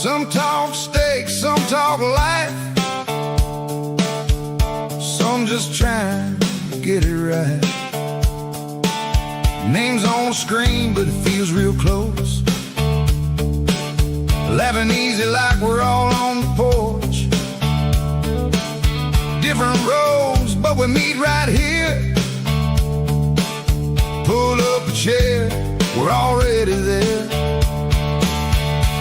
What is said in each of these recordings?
Some talk steak, some talk life, some just trying to get it right. Names on the screen, but it feels real close. Laughing easy like we're all on the porch. Different roads, but we meet right here. Pull up a chair, we're already there.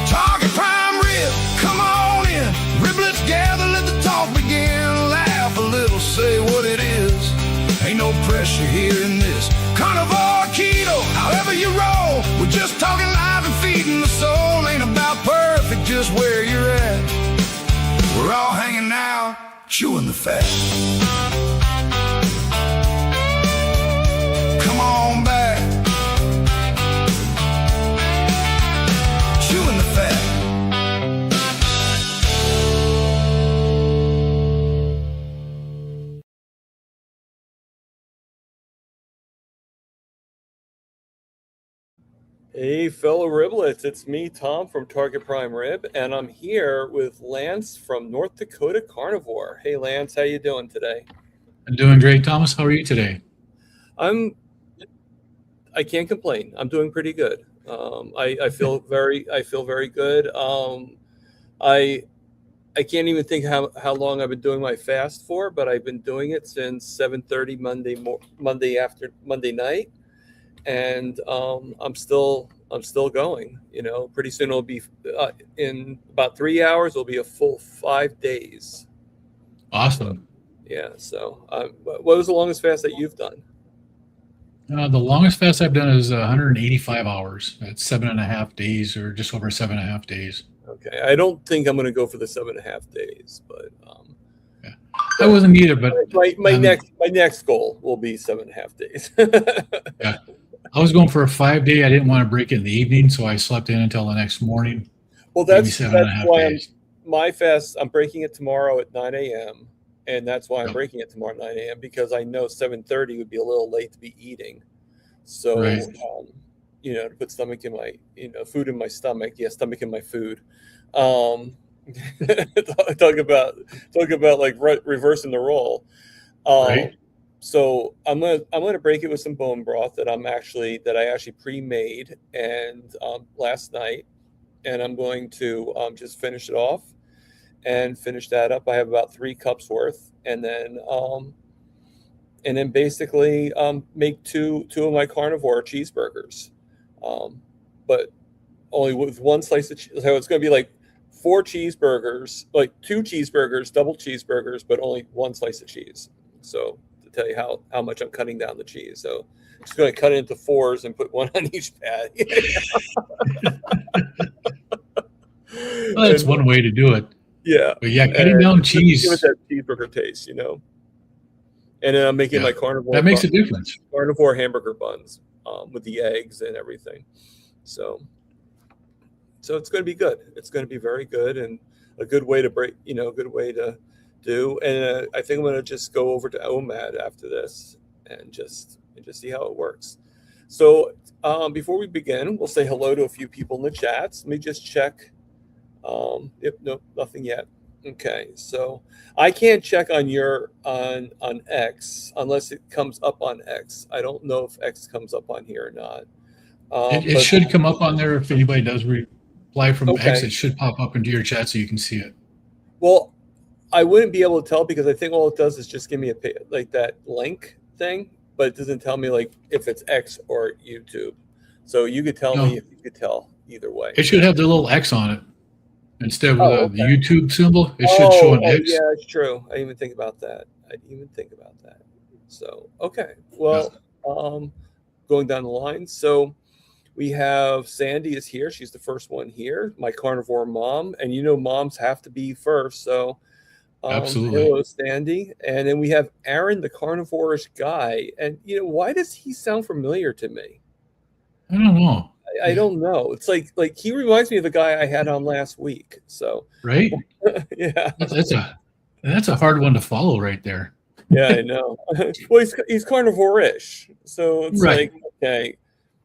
Target Prime Rib, come on in. Riblets gather, let the talk begin. Laugh a little, say what it is. Ain't no pressure here in this carnivore keto, however you roll. We're just talking live and feeding the soul. Ain't about perfect, just where you're at. We're all hanging out, chewing the fat. Come on back, chewing the fat. Hey, fellow Riblets, it's me, Tom from Target Prime Rib, and I'm here with Lance from North Dakota Carnivore. Hey, Lance, how you doing today? I'm doing great, Thomas. How are you today? I can't complain. I'm doing pretty good. I feel very good. I can't even think how long I've been doing my fast for, but I've been doing it since 7:30 Monday night. And I'm still going. You know, pretty soon it'll be in about 3 hours. It'll be a full 5 days. Awesome. Yeah. So, what was the longest fast that you've done? The longest fast I've done is 185 hours. That's 7.5 days, or just over 7.5 days. Okay. I don't think I'm going to go for the 7.5 days, but yeah. I wasn't either. But my next goal will be 7.5 days. Yeah. I was going for a 5-day. I didn't want to break it in the evening, so I slept in until the next morning. Well, that's why my fast, I'm breaking it tomorrow at 9 a.m. And that's why I'm breaking it tomorrow at 9 a.m. because I know 7:30 would be a little late to be eating. So, right. To put stomach in my, food in my stomach. Yeah, stomach in my food. Talk about like reversing the role. Right. So I'm gonna break it with some bone broth that I actually pre-made and last night, and I'm going to just finish it off and finish that up. I have about 3 cups worth, and then basically make two of my carnivore cheeseburgers, but only with 1 slice of cheese. So it's going to be like 4 cheeseburgers, like 2 cheeseburgers, double cheeseburgers, but only 1 slice of cheese. So tell you how much I'm cutting down the cheese. So I'm just going to cut it into 4s and put 1 on each pad. Well, that's one way to do it. Yeah. But yeah, cutting down cheese. Give it that cheeseburger taste, And then I'm making my carnivore. That makes a difference. Carnivore hamburger buns with the eggs and everything. So it's going to be good. It's going to be very good and a good way to break, a good way to do. And I think I'm going to just go over to OMAD after this and just see how it works. So before we begin, we'll say hello to a few people in the chats. Let me just check. No, nothing yet. Okay, so I can't check on on X unless it comes up on X. I don't know if X comes up on here or not. It should come up on there if anybody does reply from X. It should pop up into your chat so you can see it. Well, I wouldn't be able to tell because I think all it does is just give me like that link thing, but it doesn't tell me like if it's X or YouTube. So you could tell me if you could tell either way. It should have the little X on it instead of the YouTube symbol. It should show an X. Yeah, it's true. I didn't even think about that. So okay, well, going down the line. So we have Sandy is here. She's the first one here. My carnivore mom, and moms have to be first. So. Absolutely. Hello, Sandy. And then we have Aaron, the carnivore-ish guy. And, why does he sound familiar to me? I don't know. I don't know. It's like he reminds me of the guy I had on last week. So right. Yeah. That's a hard one to follow right there. Yeah, I know. Well, he's carnivore-ish. So it's like, okay,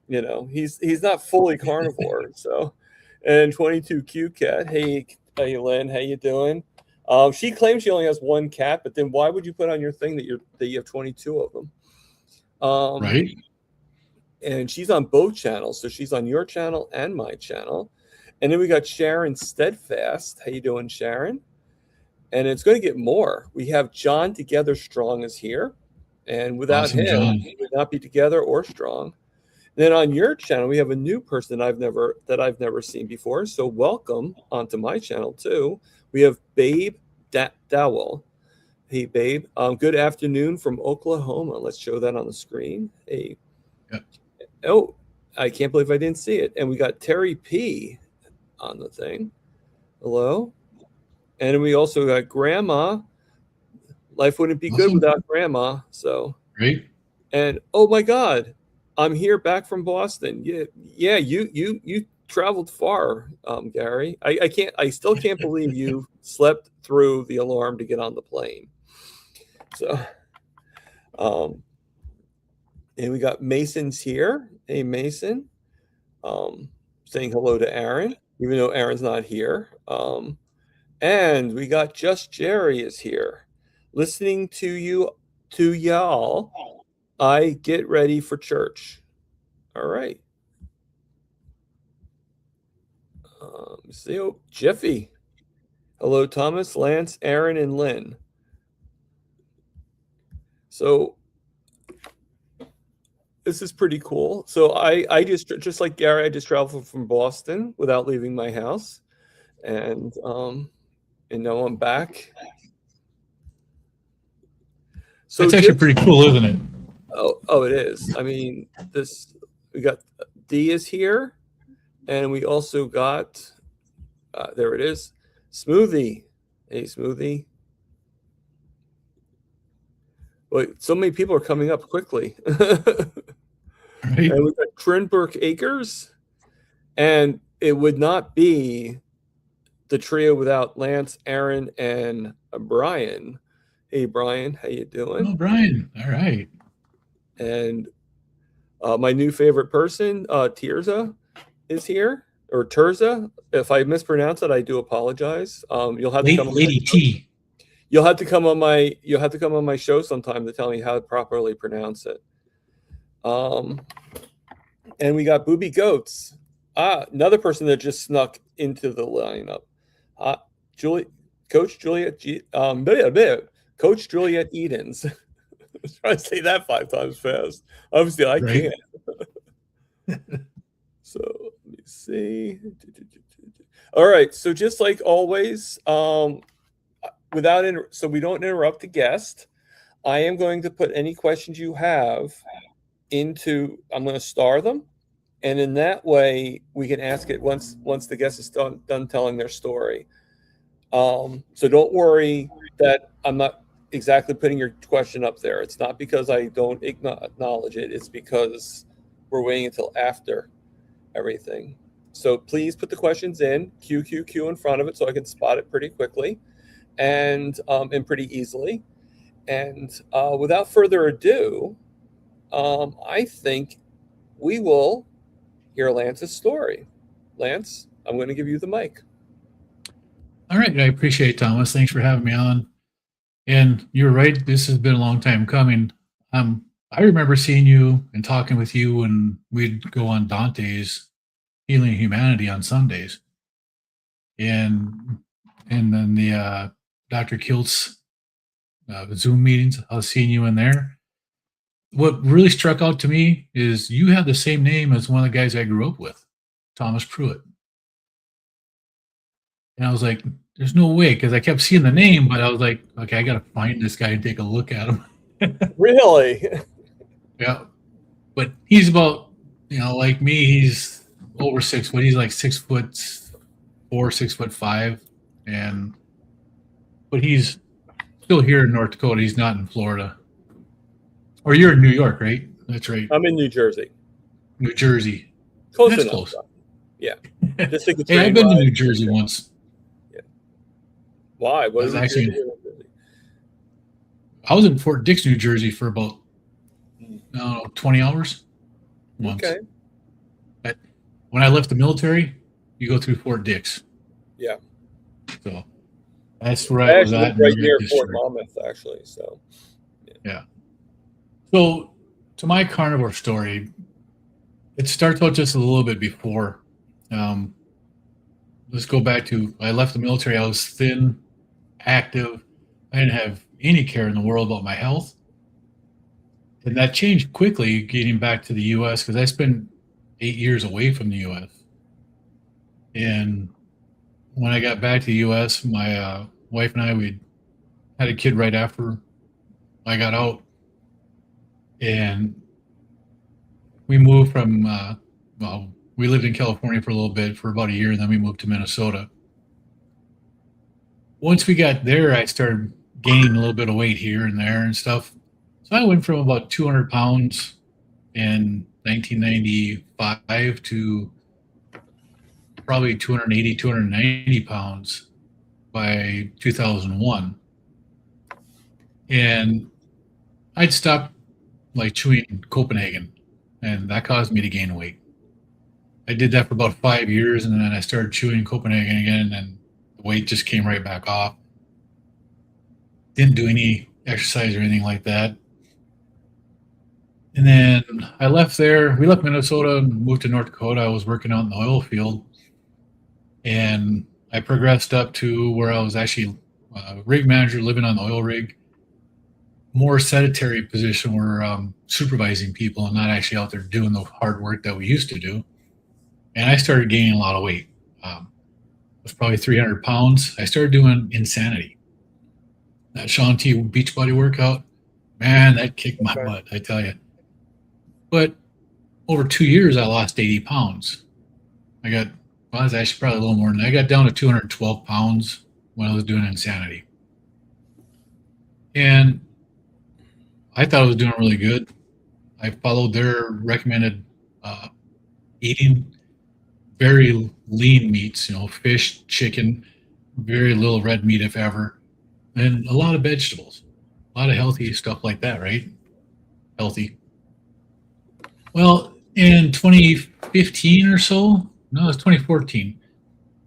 he's not fully carnivore. So And 22 cat. Hey, Lynn, how you doing? She claims she only has one cat, but then why would you put on your thing that you have 22 of them? Right. And she's on both channels, so she's on your channel and my channel. And then we got Sharon Steadfast. How you doing, Sharon? And it's going to get more. We have John Together Strong is here, and without Awesome, him, John. we would not be together or strong. And then on your channel, we have a new person I've never seen before. So welcome onto my channel too. We have Babe Dowell. Hey, Babe. Good afternoon from Oklahoma. Let's show that on the screen. Hey. Yep. Oh, I can't believe I didn't see it. And we got Terry P on the thing. Hello. And we also got Grandma. Life wouldn't be good Awesome. without Grandma. So Great. and oh my God, I'm here back from Boston. Yeah. You traveled far, Gary. I still can't believe you slept through the alarm to get on the plane. So, and we got Mason's here. Hey, Mason. Saying hello to Aaron, even though Aaron's not here. And we got Just Jerry is here. Listening to y'all, I get ready for church. All right. See, Jeffy. Hello, Thomas, Lance, Aaron, and Lynn. So this is pretty cool. So I just like Gary, I just traveled from Boston without leaving my house, and now I'm back. So That's actually pretty cool, isn't it? Oh, it is. I mean, we got D is here, and we also got there it is, Smoothie. Hey, Smoothie. Wait, so many people are coming up quickly. Right. And we got Trinbrook Acres, and it would not be the trio without Lance, Aaron, and Brian. Hey, Brian, how you doing? Oh, Brian. All right. And my new favorite person, Tirza, is here, or Terza. If I mispronounce it, I do apologize. You'll have to come. Lady T. You'll have to come on my show sometime to tell me how to properly pronounce it. And we got Booby Goats. Another person that just snuck into the lineup. Coach Juliet Edens. I was trying to say that 5 times fast. Obviously, I can't. So let me see. All right. So just like always, so we don't interrupt the guest, I am going to put any questions you have into. I'm going to star them, and in that way we can ask it once the guest is done telling their story. So don't worry that I'm not exactly putting your question up there. It's not because I don't acknowledge it. It's because we're waiting until after everything. So please put the questions in QQQ in front of it so I can spot it pretty quickly and pretty easily. And without further ado, I think we will hear Lance's story. Lance, I'm going to give you the mic. All right. I appreciate it, Thomas. Thanks for having me on. And you're right. This has been a long time coming. I remember seeing you and talking with you when we'd go on Dante's Healing Humanity on Sundays. And then the Dr. Kilt's Zoom meetings, I was seeing you in there. What really struck out to me is you have the same name as one of the guys I grew up with, Thomas Pruitt. And I was like, there's no way, because I kept seeing the name, but I was like, okay, I got to find this guy and take a look at him. Really? Yeah. But he's about, like me, he's over 6 foot. He's like 6'4", 6'5", but he's still here in North Dakota. He's not in Florida. Or you're in New York, right? That's right. I'm in New Jersey. New Jersey. Close That's enough. close. Yeah. Just think it's Hey, I've been to New Jersey once. Yeah. Why? What is it? Actually, I was in Fort Dix, New Jersey for about 20 hours once. Okay. But when I left the military, you go through Fort Dix. Yeah. So that's where I I was actually at. live right in near the Fort district. Monmouth, actually. So Yeah. So to my carnivore story, it starts out just a little bit before. Um, let's go back to I left the military. I was thin, active. I didn't have any care in the world about my health. And that changed quickly getting back to the US because I spent 8 years away from the US. And when I got back to the US, my wife and I, we had a kid right after I got out. And we moved from, well, we lived in California for a little bit for about a year, and then we moved to Minnesota. Once we got there, I started gaining a little bit of weight here and there and stuff. So I went from about 200 pounds in 1995 to probably 280, 290 pounds by 2001. And I'd stopped like chewing Copenhagen, and that caused me to gain weight. I did that for about 5 years, and then I started chewing Copenhagen again, and the weight just came right back off. Didn't do any exercise or anything like that. And then I left there. We left Minnesota and moved to North Dakota. I was working out in the oil field, and I progressed up to where I was actually a rig manager living on the oil rig. More sedentary position where supervising people and not actually out there doing the hard work that we used to do. And I started gaining a lot of weight. It was probably 300 pounds. I started doing Insanity. That Shaun T Beachbody workout, man, that kicked my butt, I tell you. But over 2 years, I lost 80 pounds. Well, it was actually probably a little more than that. I got down to 212 pounds when I was doing Insanity. And I thought I was doing really good. I followed their recommended eating, very lean meats, fish, chicken, very little red meat if ever, and a lot of vegetables, a lot of healthy stuff like that, right? Healthy. Well, in 2015 or so, no, it was 2014,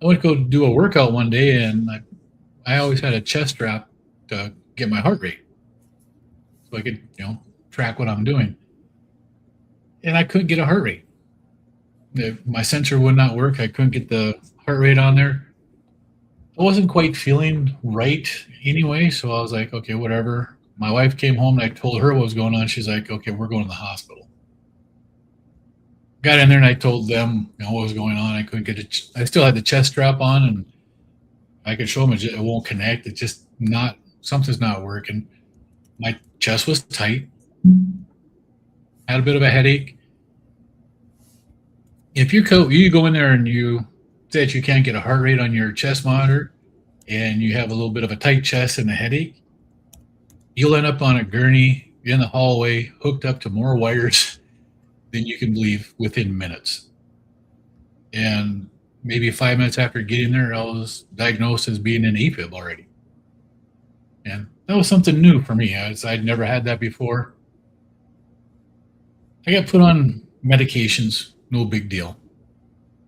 I went to go do a workout one day, and I always had a chest strap to get my heart rate so I could, track what I'm doing. And I couldn't get a heart rate. My sensor would not work. I couldn't get the heart rate on there. I wasn't quite feeling right anyway, so I was like, okay, whatever. My wife came home and I told her what was going on. She's like, okay, we're going to the hospital. Got in there and I told them, what was going on. I couldn't get it. I still had the chest strap on, and I could show them it won't connect. It's just not, something's not working. My chest was tight. Had a bit of a headache. If you go in there and you say that you can't get a heart rate on your chest monitor, and you have a little bit of a tight chest and a headache, you'll end up on a gurney in the hallway, hooked up to more wires than you can believe within minutes. And maybe 5 minutes after getting there, I was diagnosed as being an AFib already. And that was something new for me. I'd never had that before. I got put on medications, no big deal.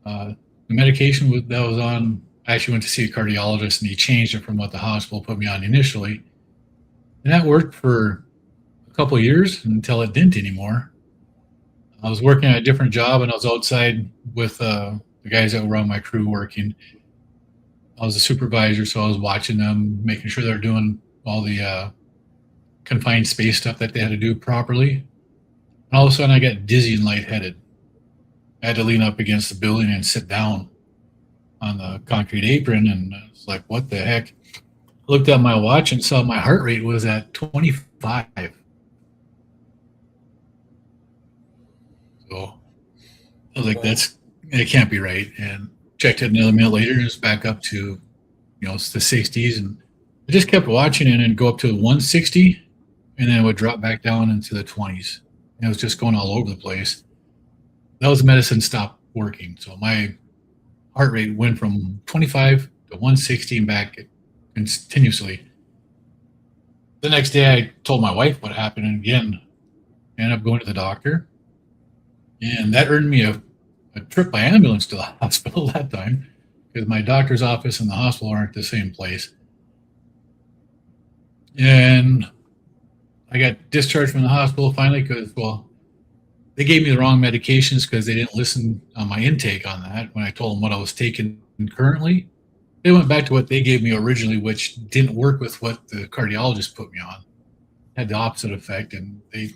The medication that I was on, I actually went to see a cardiologist, and he changed it from what the hospital put me on initially. And that worked for a couple of years until it didn't anymore. I was working at a different job, and I was outside with the guys that were on my crew working. I was a supervisor, so I was watching them, making sure they're doing all the confined space stuff that they had to do properly. And all of a sudden, I got dizzy and lightheaded. I had to lean up against the building and sit down on the concrete apron, and I was like, what the heck? I looked at my watch and saw my heart rate was at 25. So I was like, it can't be right. And checked it another minute later, it was back up to, it's the 60s. And I just kept watching it and go up to 160, and then it would drop back down into the 20s. And it was just going all over the place. That was medicine stopped working. So my heart rate went from 25 to 160 and back continuously. The next day, I told my wife what happened, and again, I ended up going to the doctor. And that earned me a a trip by ambulance to the hospital that time because my doctor's office and the hospital aren't the same place. And I got discharged from the hospital finally because, well, they gave me the wrong medications because they didn't listen on my intake on that when I told them what I was taking currently. They went back to what they gave me originally, which didn't work with what the cardiologist put me on. Had the opposite effect, and they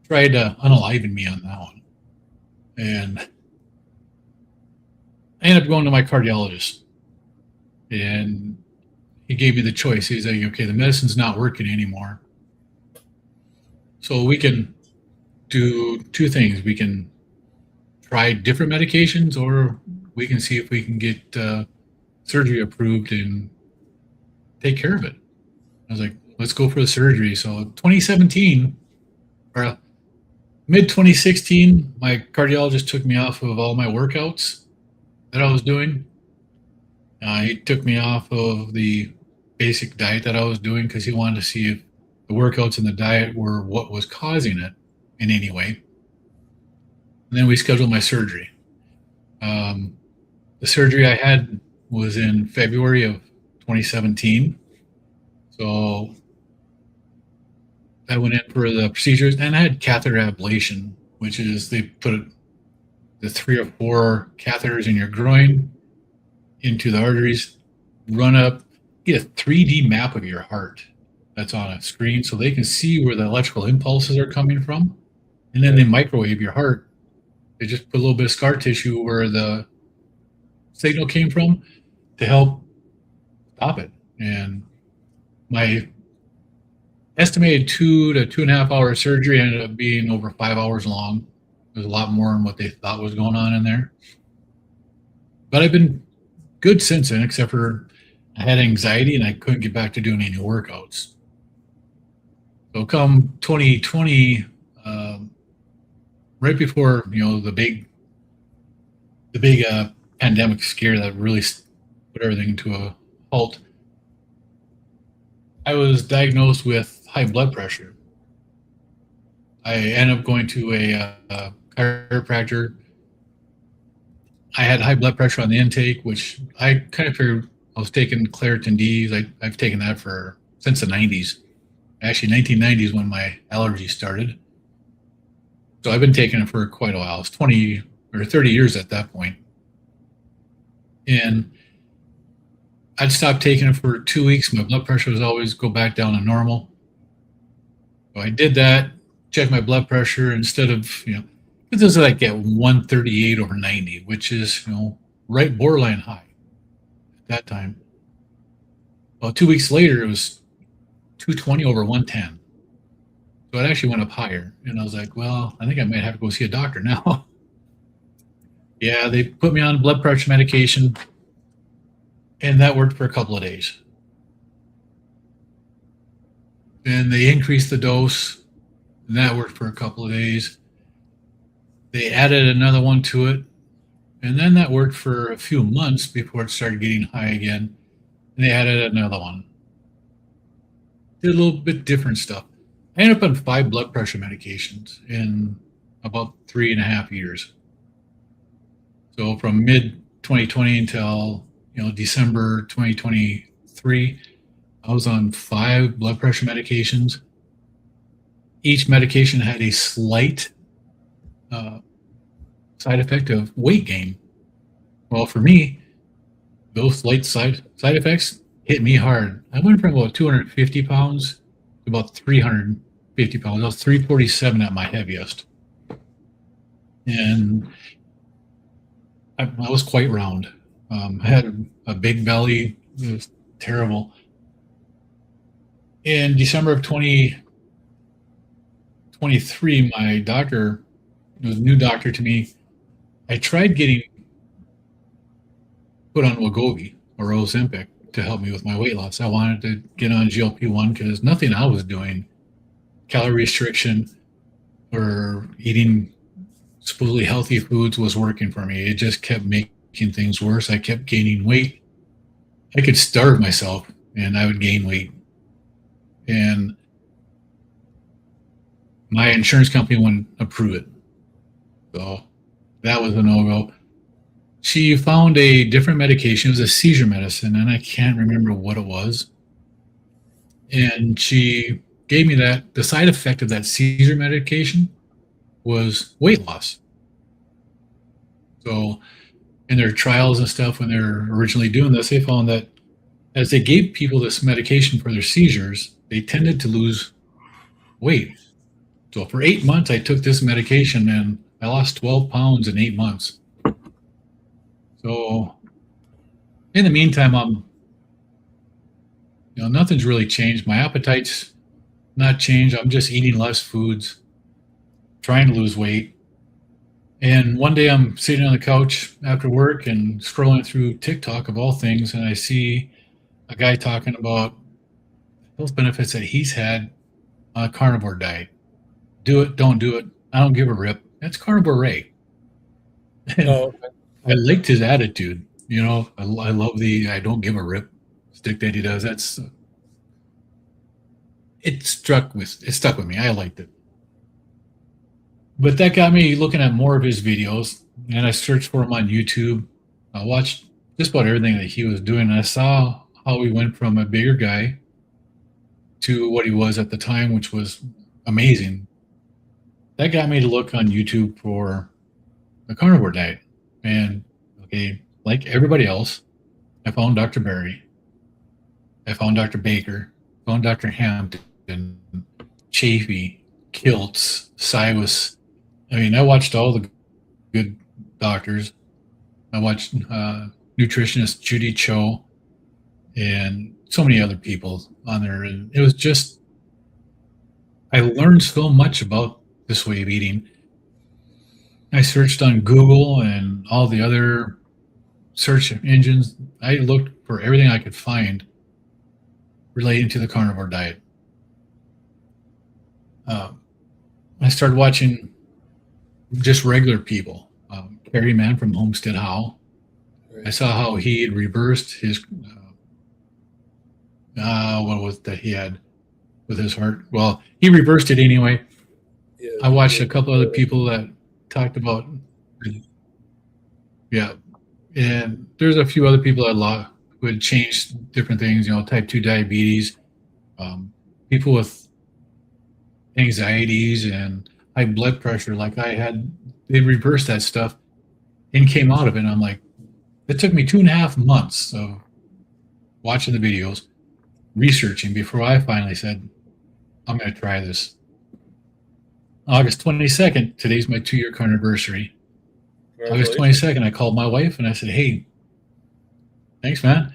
tried to unaliven me on that one. And I ended up going to my cardiologist, and he gave me the choice. He's like, okay, the medicine's not working anymore. So we can do two things. We can try different medications, or we can see if we can get surgery approved and take care of it. I was like, let's go for the surgery. So 2017 or mid 2016, my cardiologist took me off of all my workouts that I was doing. He took me off of the basic diet that I was doing because he wanted to see if the workouts and the diet were what was causing it in any way. And then we scheduled my surgery. The surgery I had was in February of 2017. So I went in for the procedures, and I had catheter ablation, which is they put the 3 or 4 catheters in your groin into the arteries, run up, get a 3D map of your heart that's on a screen so they can see where the electrical impulses are coming from. And then they microwave your heart. They just put a little bit of scar tissue where the signal came from to help stop it. And my estimated 2 to 2.5 hour surgery ended up being over 5 hours long. There's a lot more than what they thought was going on in there. But I've been good since then, except for I had anxiety and I couldn't get back to doing any workouts. So come 2020, right before the big pandemic scare that really put everything to a halt, I was diagnosed with high blood pressure. I ended up going to a chiropractor. I had high blood pressure on the intake, which I kind of figured I was taking Claritin D. I've taken that since the 90s. Actually, 1990s when my allergy started. So I've been taking it for quite a while. It's 20 or 30 years at that point. And I'd stop taking it for 2 weeks. My blood pressure was always go back down to normal. So I did that, checked my blood pressure instead of, it was like at 138/90, which is, right borderline high at that time. Well, 2 weeks later, it was 220/110. So it actually went up higher. And I was like, well, I think I might have to go see a doctor now. Yeah, they put me on blood pressure medication, and that worked for a couple of days. Then they increased the dose, and that worked for a couple of days. They added another one to it, and then that worked for a few months before it started getting high again. And they added another one. Did a little bit different stuff. I ended up on 5 blood pressure medications in about 3.5 years. So from mid 2020 until December 2023, I was on 5 blood pressure medications. Each medication had a slight side effect of weight gain. Well, for me, those slight side effects hit me hard. I went from about 250 pounds to about 350 pounds. I was 347 at my heaviest. And I was quite round. I had a big belly. It was terrible. In December of 2023, my doctor, it was a new doctor to me. I tried getting put on Wegovy or Ozempic to help me with my weight loss. I wanted to get on GLP-1 because nothing I was doing, calorie restriction or eating supposedly healthy foods, was working for me. It just kept making things worse. I kept gaining weight. I could starve myself and I would gain weight. And my insurance company wouldn't approve it. So That was a no-go. She found a different medication. It was a seizure medicine, and I can't remember what it was. And she gave me that. The side effect of that seizure medication was weight loss. So in their trials and stuff, when they were originally doing this, they found that as they gave people this medication for their seizures, they tended to lose weight. So for 8 months, I took this medication and I lost 12 pounds in 8 months. So in the meantime, nothing's really changed. My appetite's not changed. I'm just eating less foods, trying to lose weight. And one day I'm sitting on the couch after work and scrolling through TikTok of all things, and I see a guy talking about health benefits that he's had on a carnivore diet. Do it, don't do it. I don't give a rip. That's Carnivore Ray. Oh, okay. I liked his attitude. I love the I don't give a rip stick that he does. It stuck with me. I liked it. But that got me looking at more of his videos, and I searched for him on YouTube. I watched just about everything that he was doing, and I saw how he went from a bigger guy to what he was at the time, which was amazing. That got me to look on YouTube for the carnivore diet. And okay, like everybody else, I found Dr. Berry. I found Dr. Baker. Found Dr. Hampton, Chafee, Kiltz, Cywus. I mean, I watched all the good doctors. I watched nutritionist Judy Cho and so many other people on there. And it was just, I learned so much about this way of eating. I searched on Google and all the other search engines. I looked for everything I could find relating to the carnivore diet. I started watching just regular people. Kerry Mann from Homestead How. Right. I saw how he had reversed his, what was that he had with his heart? Well, he reversed it anyway. Yeah. I watched a couple other people that talked about, yeah, and there's a few other people who had changed different things, type 2 diabetes, people with anxieties and high blood pressure like I had. They reversed that stuff and came out of it. And I'm like, it took me 2.5 months of watching the videos, researching before I finally said, I'm going to try this. August 22nd, today's my 2-year carniversary. August 22nd, I called my wife and I said, hey, thanks, man.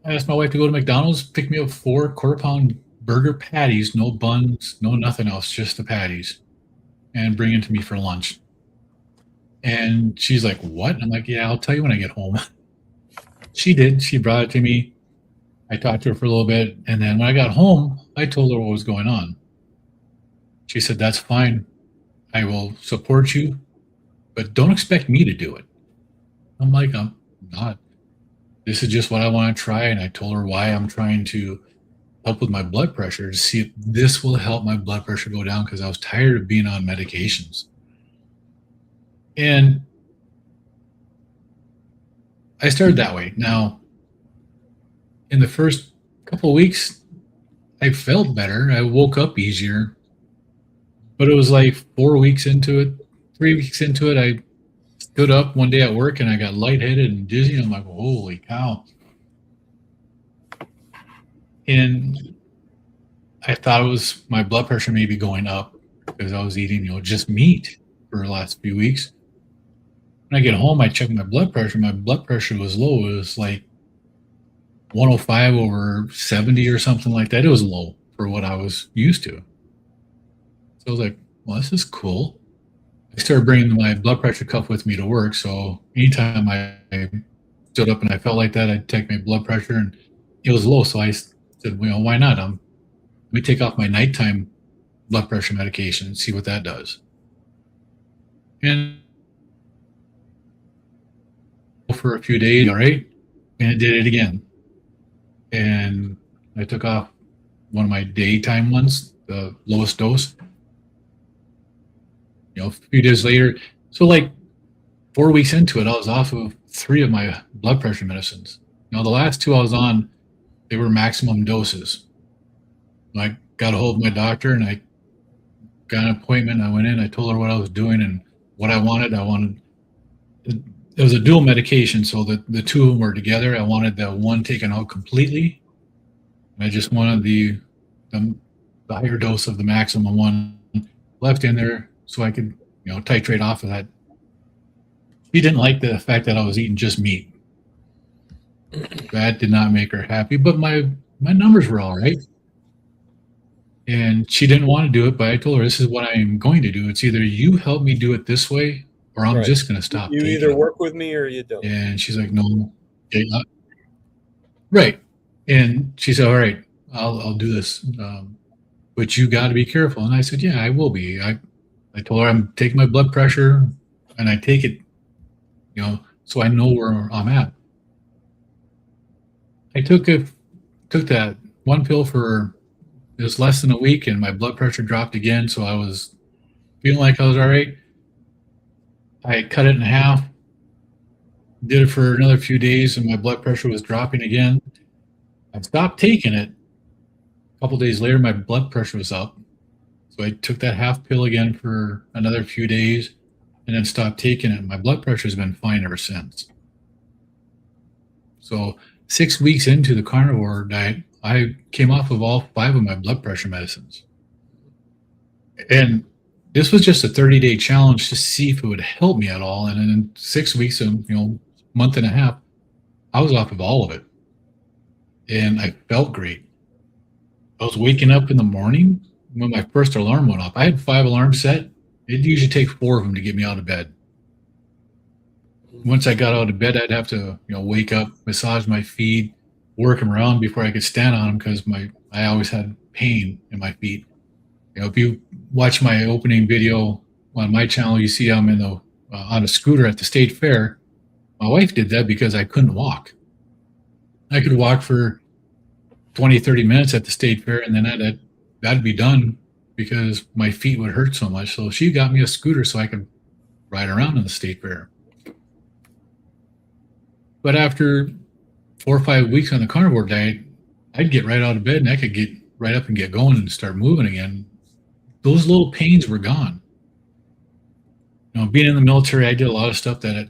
I asked my wife to go to McDonald's, pick me up 4 quarter-pound burger patties, no buns, no nothing else, just the patties, and bring it to me for lunch. And she's like, what? And I'm like, yeah, I'll tell you when I get home. She did. She brought it to me. I talked to her for a little bit. And then when I got home, I told her what was going on. She said, that's fine. I will support you, but don't expect me to do it. I'm like, I'm not. This is just what I want to try. And I told her why I'm trying to help with my blood pressure, to see if this will help my blood pressure go down, because I was tired of being on medications. And I started that way. Now, in the first couple of weeks, I felt better. I woke up easier. But it was like 4 weeks into it, 3 weeks into it, I stood up one day at work and I got lightheaded and dizzy. And I'm like, holy cow. And I thought it was my blood pressure maybe going up because I was eating, just meat for the last few weeks. When I get home, I check my blood pressure. My blood pressure was low. It was like 105 over 70 or something like that. It was low for what I was used to. So I was like, well, this is cool. I started bringing my blood pressure cuff with me to work. So anytime I stood up and I felt like that, I'd take my blood pressure and it was low. So I said, well, why not? Let me take off my nighttime blood pressure medication and see what that does. And for a few days, all right, and it did it again. And I took off one of my daytime ones, the lowest dose. A few days later. So like 4 weeks into it, I was off of 3 of my blood pressure medicines. Now, the last 2 I was on, they were maximum doses. I got a hold of my doctor and I got an appointment. I went in, I told her what I was doing and what I wanted. It was a dual medication, so the 2 of them were together. I wanted the one taken out completely. I just wanted the higher dose of the maximum one left in there so I could, titrate off of that. She didn't like the fact that I was eating just meat. That did not make her happy, but my numbers were all right. And she didn't want to do it, but I told her, this is what I am going to do. It's either you help me do it this way, or I'm Right. just going to stop. You either work with me or you don't. And she's like, no. Okay, right. And she said, all right, I'll do this. But you got to be careful. And I said, yeah, I will be. I told her I'm taking my blood pressure and I take it, so I know where I'm at. I took that one pill for just less than a week and my blood pressure dropped again. So I was feeling like I was all right. I cut it in half, did it for another few days, and my blood pressure was dropping again. I stopped taking it. A couple days later, my blood pressure was up. So I took that half pill again for another few days and then stopped taking it. My blood pressure has been fine ever since. So 6 weeks into the carnivore diet, I came off of all 5 of my blood pressure medicines. And this was just a 30-day challenge to see if it would help me at all. And in 6 weeks, month and a half, I was off of all of it. And I felt great. I was waking up in the morning when my first alarm went off. I had 5 alarms set. It usually takes 4 of them to get me out of bed. Once I got out of bed, I'd have to, wake up, massage my feet, work them around before I could stand on them because I always had pain in my feet. If you watch my opening video on my channel, you see I'm on a scooter at the state fair. My wife did that because I couldn't walk. I could walk for 20, 30 minutes at the state fair, and then that'd be done because my feet would hurt so much. So she got me a scooter so I could ride around in the state fair. But after 4 or 5 weeks on the carnivore diet, I'd get right out of bed and I could get right up and get going and start moving again. Those little pains were gone. Being in the military, I did a lot of stuff that I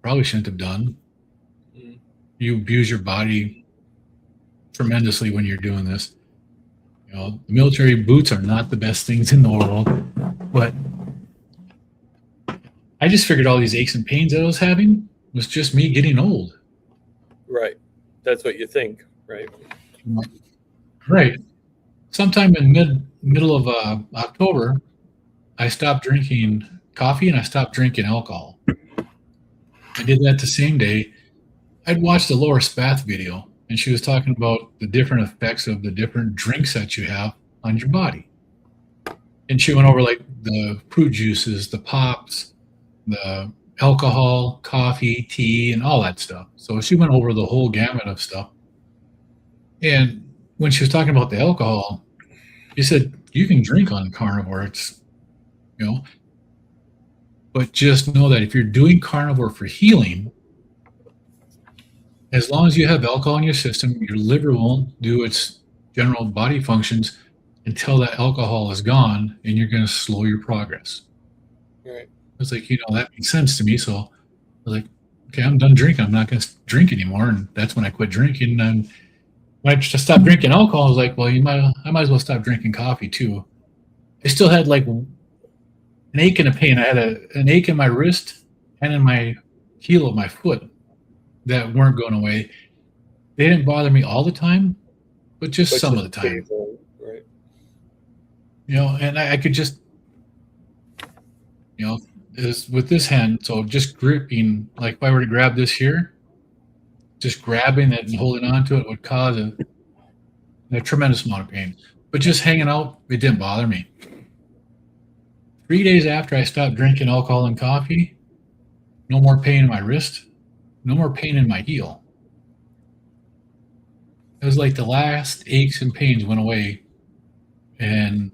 probably shouldn't have done. You abuse your body tremendously when you're doing this. The military boots are not the best things in the world, but I just figured all these aches and pains that I was having was just me getting old. Right. That's what you think, right? Right. Sometime in middle of October, I stopped drinking coffee and I stopped drinking alcohol. I did that the same day. I'd watched the Laura Spath video, and she was talking about the different effects of the different drinks that you have on your body. And she went over like the fruit juices, the pops, the alcohol, coffee, tea, and all that stuff. So she went over the whole gamut of stuff. And when she was talking about the alcohol, she said, you can drink on carnivore. It's, but just know that if you're doing carnivore for healing, as long as you have alcohol in your system, your liver won't do its general body functions until that alcohol is gone, and you're going to slow your progress. Right. It's like, that makes sense to me. So I was like, okay, I'm done drinking. I'm not going to drink anymore. And that's when I quit drinking. And when I just stopped drinking alcohol, I was like, well, I might as well stop drinking coffee too. I still had like an ache and a pain. I had an ache in my wrist and in my heel of my foot that weren't going away. They didn't bother me all the time, but just some of the time. Painful, right. And I could just, is with this hand, so just gripping, like if I were to grab this here, just grabbing it and holding on to it would cause a tremendous amount of pain. But just hanging out, it didn't bother me. 3 days after I stopped drinking alcohol and coffee, no more pain in my wrist, no more pain in my heel. It was like the last aches and pains went away, and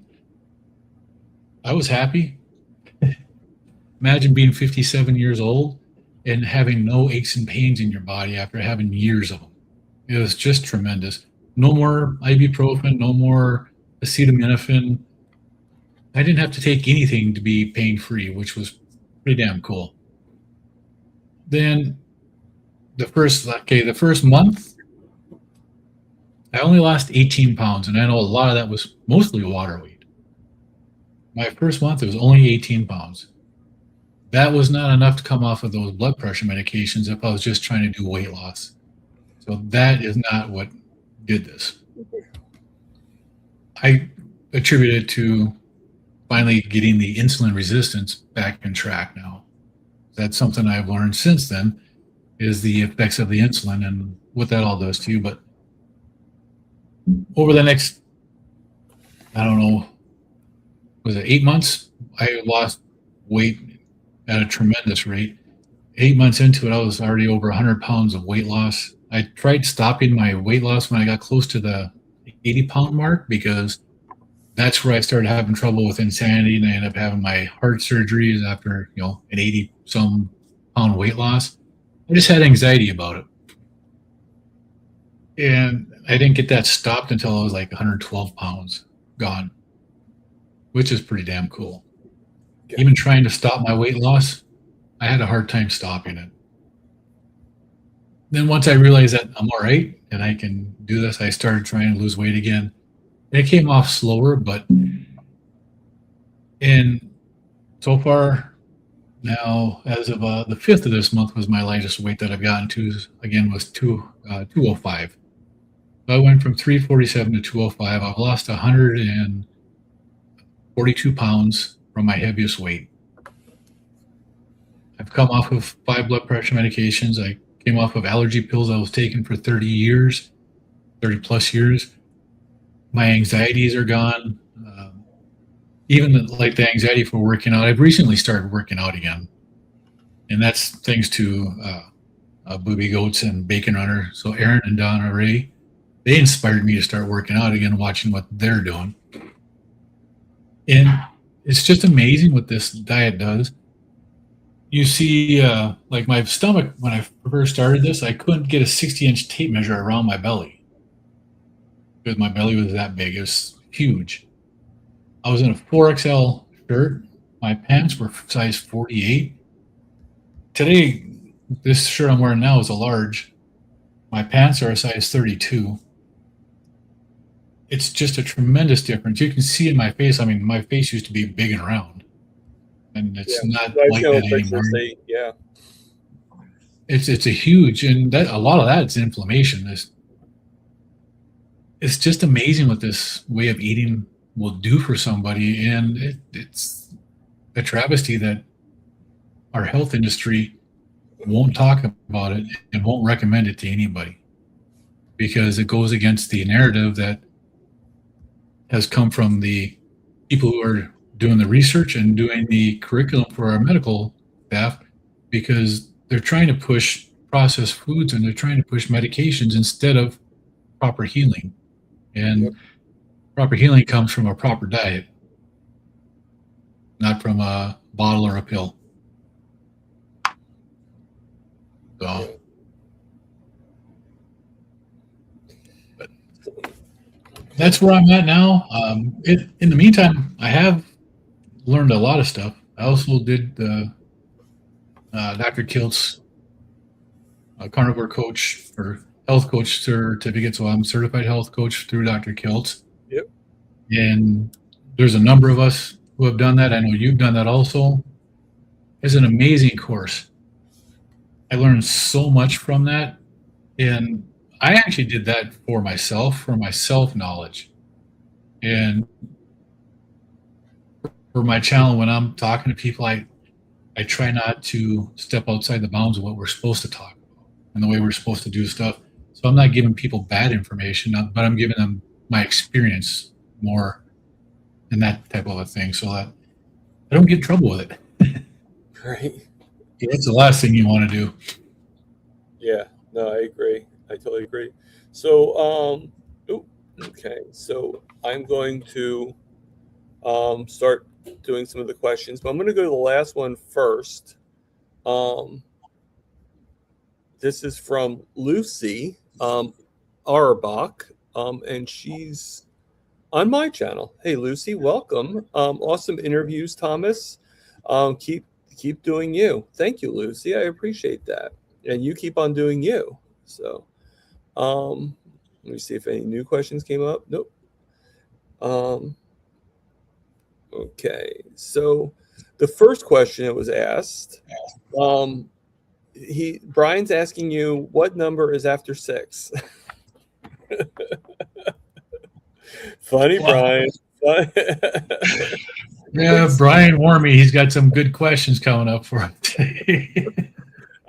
I was happy. Imagine being 57 years old and having no aches and pains in your body after having years of them. It was just tremendous. No more ibuprofen, no more acetaminophen. I didn't have to take anything to be pain free, which was pretty damn cool. Then the first month, I only lost 18 pounds, and I know a lot of that was mostly water weight. My first month, it was only 18 pounds. That was not enough to come off of those blood pressure medications if I was just trying to do weight loss. So that is not what did this. I attribute it to finally getting the insulin resistance back in track now. That's something I've learned since then, is the effects of the insulin and what that all does to you. But over the next, I don't know, was it 8 months? I lost weight at a tremendous rate. 8 months into it, I was already over 100 pounds of weight loss. I tried stopping my weight loss when I got close to the 80-pound mark, because that's where I started having trouble with insanity, and I ended up having my heart surgeries after, an 80-some pound weight loss. I just had anxiety about it. And I didn't get that stopped until I was like 112 pounds gone, which is pretty damn cool. Yeah. Even trying to stop my weight loss, I had a hard time stopping it. Then once I realized that I'm all right and I can do this, I started trying to lose weight again. And it came off slower, but so far now, as of the 5th of this month was my lightest weight that I've gotten to, again, was 205. So I went from 347 to 205. I've lost 142 pounds from my heaviest weight. I've come off of 5 blood pressure medications. I came off of allergy pills I was taking for 30 plus years. My anxieties are gone. Even like the anxiety for working out. I've recently started working out again. And that's thanks to Booby Goats and Bacon Runner. So Aaron and Donna Ray, they inspired me to start working out again, watching what they're doing. And it's just amazing what this diet does. You see, like my stomach, when I first started this, I couldn't get a 60-inch tape measure around my belly because my belly was that big. It was huge. I was in a 4XL shirt. My pants were size 48. Today, this shirt I'm wearing now is a large. My pants are a size 32. It's just a tremendous difference. You can see in my face. I mean, my face used to be big and round, and it's not like that anymore. Yeah, it's a huge, and that a lot of that is inflammation. It's just amazing what this way of eating will do for somebody, and it's a travesty that our health industry won't talk about it and won't recommend it to anybody, because it goes against the narrative that has come from the people who are doing the research and doing the curriculum for our medical staff, because they're trying to push processed foods and they're trying to push medications instead of proper healing. And Yep. Proper healing comes from a proper diet, not from a bottle or a pill. So, but that's where I'm at now. In the meantime, I have learned a lot of stuff. I also did the Dr. Kilt's carnivore coach or health coach certificate. So I'm certified health coach through Dr. Kilt's. Yep. And there's a number of us who have done that. I know you've done that also. It's an amazing course. I learned so much from that. And I actually did that for myself, for my self-knowledge. And for my channel, when I'm talking to people, I try not to step outside the bounds of what we're supposed to talk about and the way we're supposed to do stuff. So I'm not giving people bad information, but I'm giving them my experience more and that type of a thing, so that I don't get in trouble with it. Right. That's the last thing you want to do. Yeah. No, I agree. I totally agree. So, okay. So I'm going to start doing some of the questions, but I'm going to go to the last one first. This is from Lucy Auerbach, and she's on my channel. Hey, Lucy, welcome. Awesome interviews, Thomas. Keep doing you. Thank you, Lucy. I appreciate that, and you keep on doing you. So, let me see if any new questions came up. Nope. Okay, so the first question that was asked, Brian's asking you, what number is after 6? Funny, Wow. Brian. Yeah, Brian warned me he's got some good questions coming up for him today.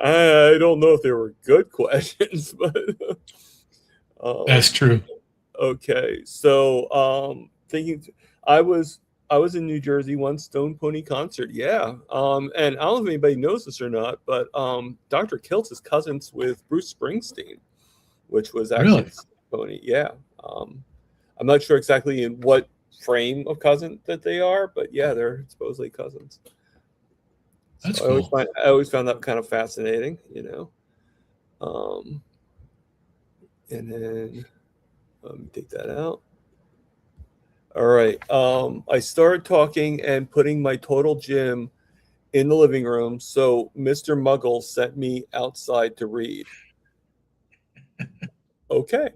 I don't know if they were good questions, but That's true. okay. So thinking, I was in New Jersey one Stone Pony concert. Yeah. And I don't know if anybody knows this or not, but Dr. Kiltz is cousins with Bruce Springsteen, which was actually Really? Stone Pony. Yeah. I'm not sure exactly in what frame of cousin that they are, but yeah, they're supposedly cousins. That's So cool. I always found that kind of fascinating, you know. And then let me take that out. All right. I started talking and putting my total gym in the living room, so Mr. Muggle sent me outside to read. Okay.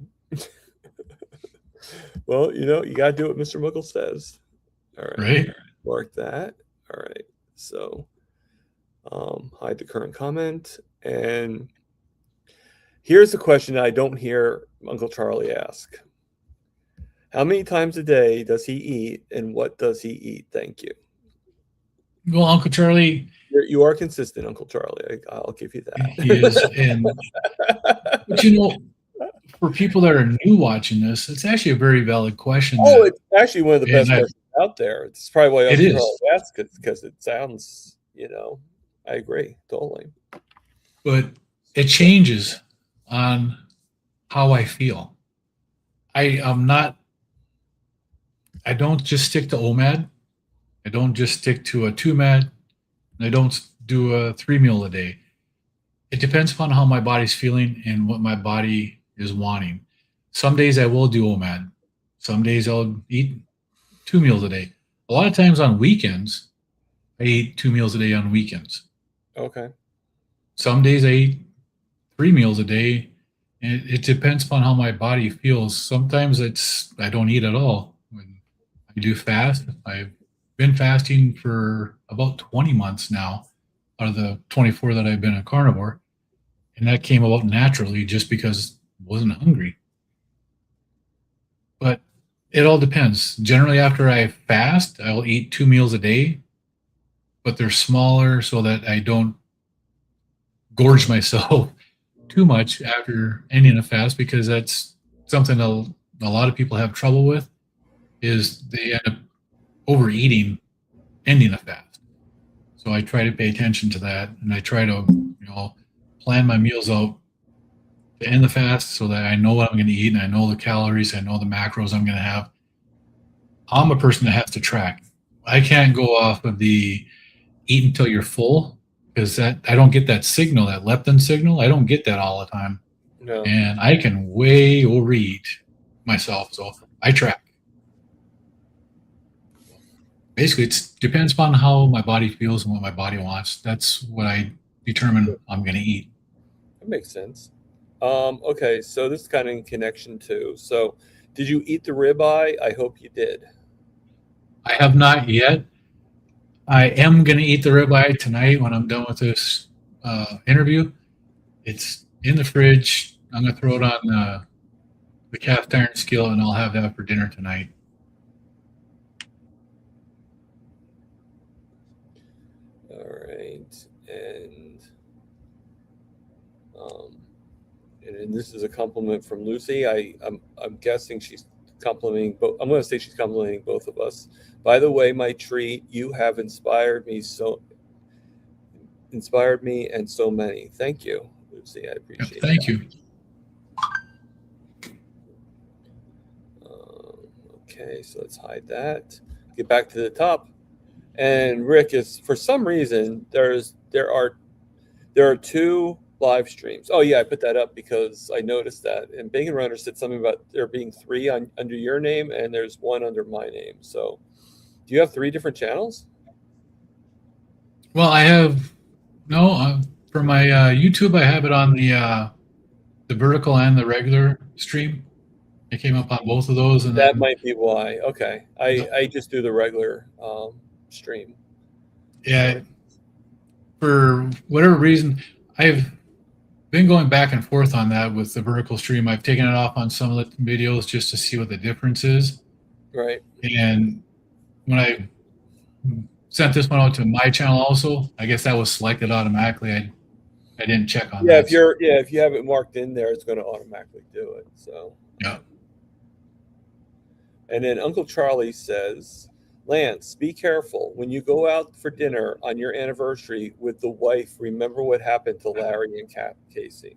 Well, you know, you got to do what Mr. Muggle says. All right. Right? Mark that. All right. So hide the current comment. And here's a question I don't hear Uncle Charlie ask. How many times a day does he eat, and what does he eat? Thank you. Well, Uncle Charlie, You are consistent, Uncle Charlie. I'll give you that. he is. But you know, for people that are new watching this, it's actually a very valid question. Oh, it's actually one of the best And questions out there. It's probably why It Uncle is. Charlie asked it, because it sounds, you know, I agree totally. But it changes on how I feel. I don't just stick to OMAD. I don't just stick to a 2MAD. I don't do a 3 meal a day. It depends upon how my body's feeling and what my body is wanting. Some days I will do OMAD. Some days I'll eat 2 meals a day. A lot of times on weekends, I eat 2 meals a day on weekends. Okay. Some days I eat 3 meals a day. And it depends upon how my body feels. Sometimes I don't eat at all. When I do fast, I've been fasting for about 20 months now out of the 24 that I've been a carnivore. And that came about naturally just because I wasn't hungry. But it all depends. Generally, after I fast, I'll eat 2 meals a day, but they're smaller so that I don't gorge myself too much after ending a fast, because that's something a lot of people have trouble with, is they end up overeating ending a fast. So I try to pay attention to that, and I try to, plan my meals out to end the fast so that I know what I'm going to eat, and I know the calories, I know the macros I'm going to have. I'm a person that has to track. I can't go off of the eat until you're full, because I don't get that signal, that leptin signal. I don't get that all the time. No. And I can way overeat myself. So I track. Basically, it depends upon how my body feels and what my body wants. That's what I determine I'm going to eat. That makes sense. Okay, so this is kind of in connection too. So, did you eat the ribeye? I hope you did. I have not yet. I am going to eat the ribeye tonight when I'm done with this interview. It's in the fridge. I'm going to throw it on the cast iron skillet, and I'll have that for dinner tonight. All right, and this is a compliment from Lucy. I'm guessing she's complimenting both. I'm going to say she's complimenting both of us. By the way, my treat, you have inspired me and so many. Thank you, Lucy. I appreciate it. Thank you. Okay, so let's hide that. Get back to the top. And Rick is, for some reason, there are two live streams. Oh yeah, I put that up because I noticed that. And Bacon Runner said something about there being three under your name and there's one under my name. So do you have three different channels? Well, I have no for my YouTube. I have it on the vertical and the regular stream. It came up on both of those, and That then, might be why. Okay. I just do the regular stream. yeah, for whatever reason, I've been going back and forth on that with the vertical stream. I've taken it off on some of the videos just to see what the difference is. Right. And when I sent this one out to my channel also, I guess that was selected automatically. I didn't check on Yeah, that. if you have it marked in there, it's going to automatically do it. So Yeah. And then Uncle Charlie says, Lance, be careful when you go out for dinner on your anniversary with the wife. Remember what happened to Larry and Cassie.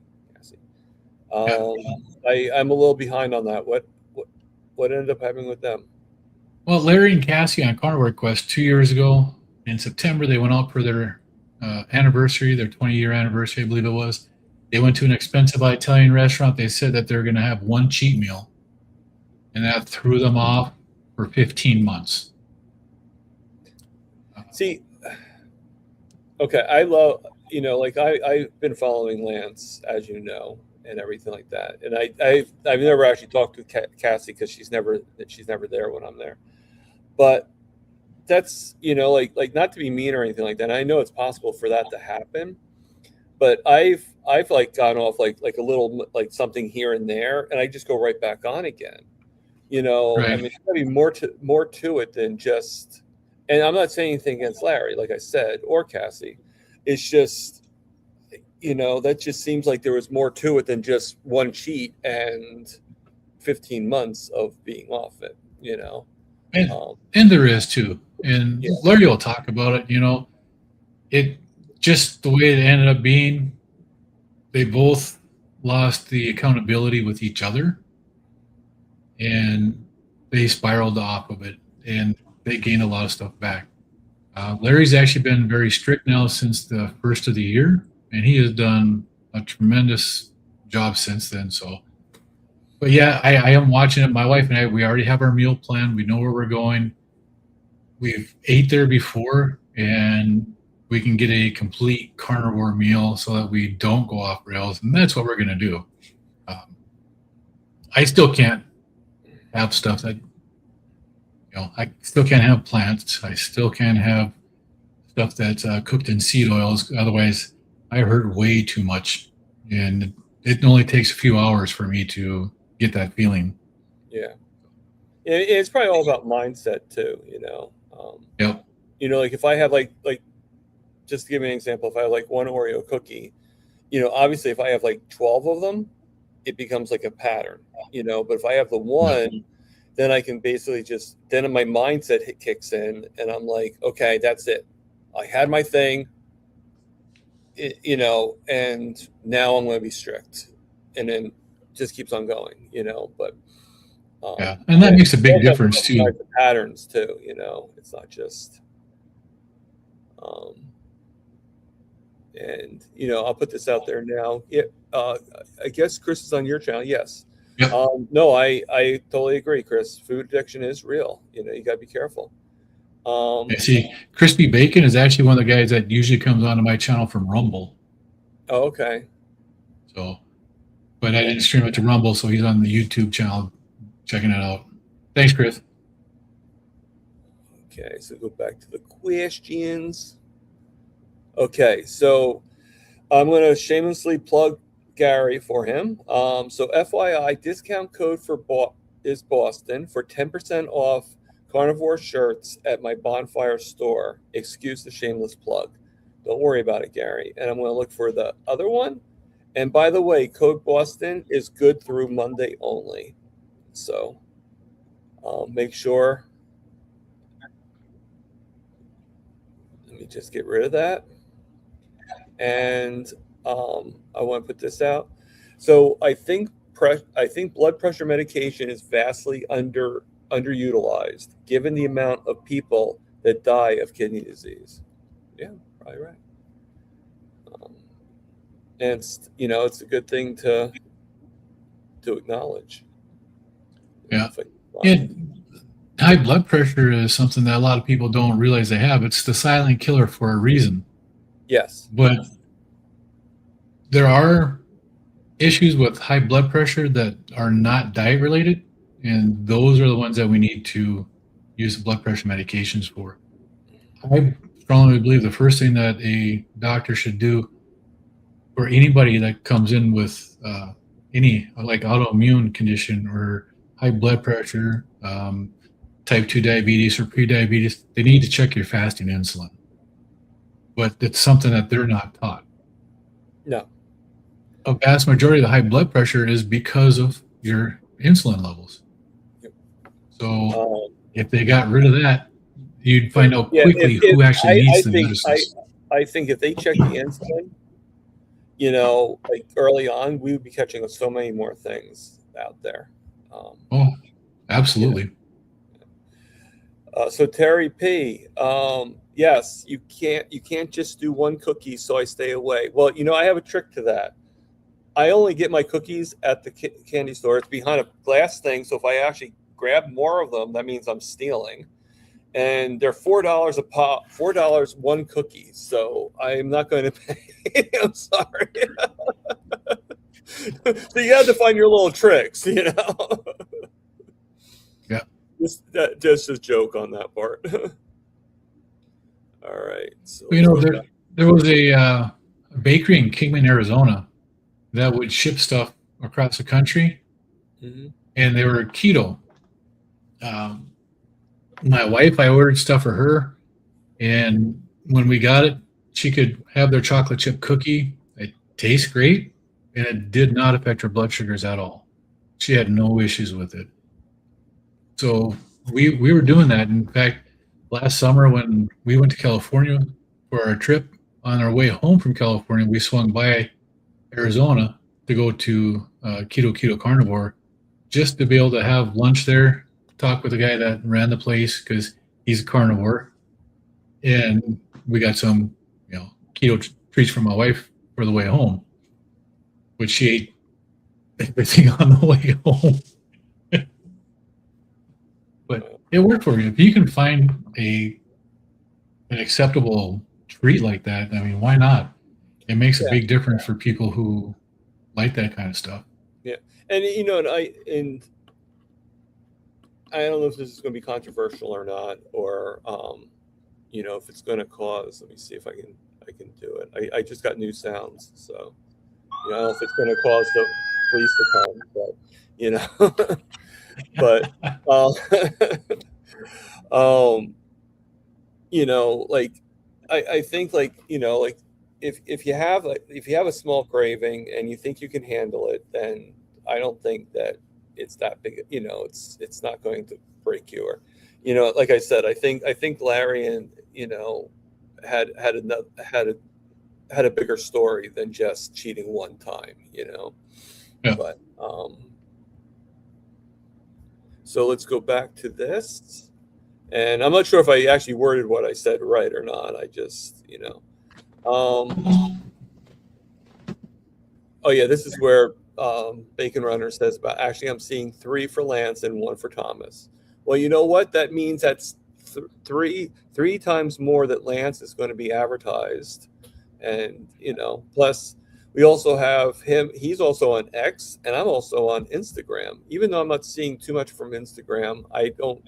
I'm a little behind on that. What ended up happening with them? Well, Larry and Cassie on Carnivore Quest 2 years ago in September, they went out for their anniversary, their 20-year anniversary, I believe it was. They went to an expensive Italian restaurant. They said that they're going to have one cheat meal, and that threw them off for 15 months. See, okay, I love, like I've been following Lance, as you know, and everything like that. And I've never actually talked to Cassie because she's never there when I'm there. But that's, like not to be mean or anything like that. And I know it's possible for that to happen, but I've like gone off like a little like something here and there, and I just go right back on again. Right. I mean, there's gotta be more to it than just. And I'm not saying anything against Larry, like I said, or Cassie. It's just, that just seems like there was more to it than just one cheat and 15 months of being off it, And there is too. And Yeah. Larry will talk about it, it just the way it ended up being, they both lost the accountability with each other and they spiraled off of it and they gained a lot of stuff back. Larry's actually been very strict now since the first of the year, and he has done a tremendous job since then. So, but yeah, I am watching it. My wife and I, we already have our meal plan. We know where we're going. We've ate there before, and we can get a complete carnivore meal so that we don't go off rails, and that's what we're going to do. I still can't have stuff that, I still can't have plants. I still can't have stuff that's cooked in seed oils. Otherwise, I hurt way too much, and it only takes a few hours for me to get that feeling. Yeah. It's probably all about mindset too, Yep. Like if I have like just to give you an example, if I have like one Oreo cookie, obviously if I have like 12 of them, it becomes like a pattern, but if I have the one, then I can basically then my mindset kicks in and I'm like, okay, that's it. I had my thing, and now I'm going to be strict, and then just keeps on going, but yeah, and that makes a big difference too. The patterns too, it's not just, and I'll put this out there now. Yeah, I guess Chris is on your channel. Yes. Yep. No, I totally agree, Chris. Food addiction is real. You got to be careful. See, Crispy Bacon is actually one of the guys that usually comes onto my channel from Rumble. Oh, okay. So, but I didn't stream it to Rumble, so he's on the YouTube channel checking it out. Thanks, Chris. Okay, so go back to the questions. Okay, so I'm going to shamelessly plug Gary for him. So FYI, discount code is Boston for 10% off carnivore shirts at my Bonfire store. Excuse the shameless plug. Don't worry about it, Gary. And I'm going to look for the other one. And by the way, code Boston is good through Monday only. So make sure. Let me just get rid of that. And I want to put this out. So I think blood pressure medication is vastly underutilized, given the amount of people that die of kidney disease. Yeah, probably right. And it's, it's a good thing to acknowledge. Yeah. High blood pressure is something that a lot of people don't realize they have. It's the silent killer for a reason. Yes. But there are issues with high blood pressure that are not diet related, and those are the ones that we need to use the blood pressure medications for. I strongly believe the first thing that a doctor should do for anybody that comes in with any like autoimmune condition or high blood pressure, type 2 diabetes or pre-diabetes, they need to check your fasting insulin. But it's something that they're not taught. No. A vast majority of the high blood pressure is because of your insulin levels. Yep. So if they got rid of that, you'd find out quickly who actually needs the medicines. I think if they check the insulin, like early on, we would be catching so many more things out there. Oh, absolutely. So Terry P, yes, you can't just do one cookie, so I stay away. Well, I have a trick to that. I only get my cookies at the candy store. It's behind a glass thing, so if I actually grab more of them, that means I'm stealing. And they're $4 a pop, $4 one cookie. So I'm not going to pay. I'm sorry. So you have to find your little tricks, Yeah. Just a joke on that part. All right. So there was a bakery in Kingman, Arizona, that would ship stuff across the country, and they were keto. My wife, I ordered stuff for her, and when we got it, she could have their chocolate chip cookie. It tastes great, and it did not affect her blood sugars at all. She had no issues with it. So we were doing that. In fact, last summer when we went to California for our trip, on our way home from California, we swung by Arizona to go to Keto Carnivore just to be able to have lunch there, talk with the guy that ran the place because he's a carnivore, and we got some keto treats for my wife for the way home, which she ate everything on the way home. But it worked for you. If you can find an acceptable treat like that, I mean, why not? It makes a big difference for people who like that kind of stuff. Yeah, and I don't know if this is going to be controversial or not, or if it's going to cause. Let me see if I can do it. I just got new sounds, so I don't know if it's going to cause the police to come, but but I think if you have a small craving and you think you can handle it, then I don't think that it's that big. It's not going to break you. Or, like I said, I think Larry and had a bigger story than just cheating one time. Yeah. But so let's go back to this, and I'm not sure if I actually worded what I said right or not. I just oh yeah, this is where Bacon Runner says about actually I'm seeing 3 for Lance and 1 for Thomas. Well, you know what? That means that's three times more that Lance is going to be advertised. And, plus we also have him. He's also on X, and I'm also on Instagram. Even though I'm not seeing too much from Instagram, I don't.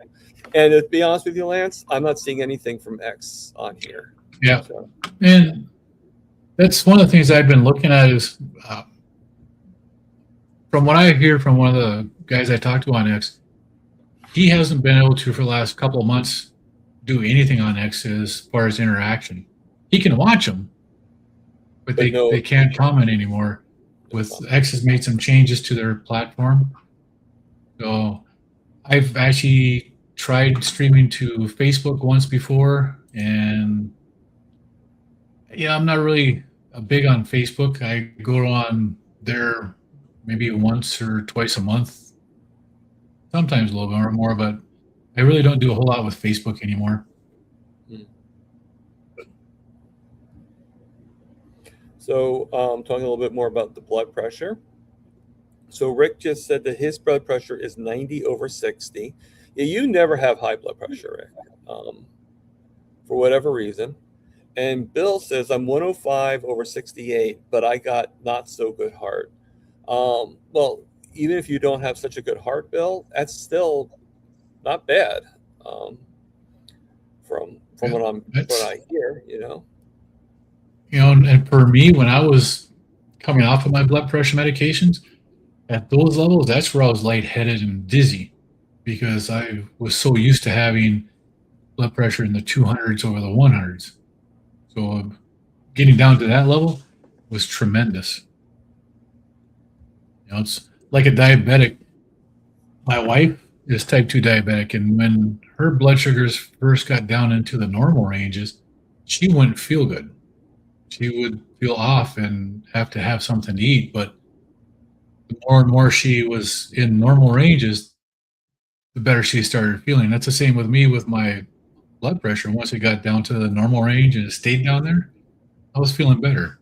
And to be honest with you, Lance, I'm not seeing anything from X on here. Yeah. So. And that's one of the things I've been looking at is from what I hear from one of the guys I talked to on X, he hasn't been able to, for the last couple of months, do anything on X as far as interaction. He can watch them, but they can't comment anymore. With X has made some changes to their platform. So I've actually tried streaming to Facebook once before, and I'm not really big on Facebook. I go on there maybe once or twice a month, sometimes a little bit more, but I really don't do a whole lot with Facebook anymore. So, talking a little bit more about the blood pressure. So Rick just said that his blood pressure is 90 over 60. Yeah, you never have high blood pressure, Rick, for whatever reason. And Bill says I'm 105 over 68, but I got not so good heart. Well, even if you don't have such a good heart, Bill, that's still not bad. From what I hear, And for me, when I was coming off of my blood pressure medications, at those levels, that's where I was lightheaded and dizzy because I was so used to having blood pressure in the 200s over the 100s. So getting down to that level was tremendous. It's like a diabetic. My wife is type 2 diabetic, and when her blood sugars first got down into the normal ranges, she wouldn't feel good. She would feel off and have to have something to eat. But the more and more she was in normal ranges, the better she started feeling. That's the same with me with my blood pressure. Once it got down to the normal range and it stayed down there, I was feeling better.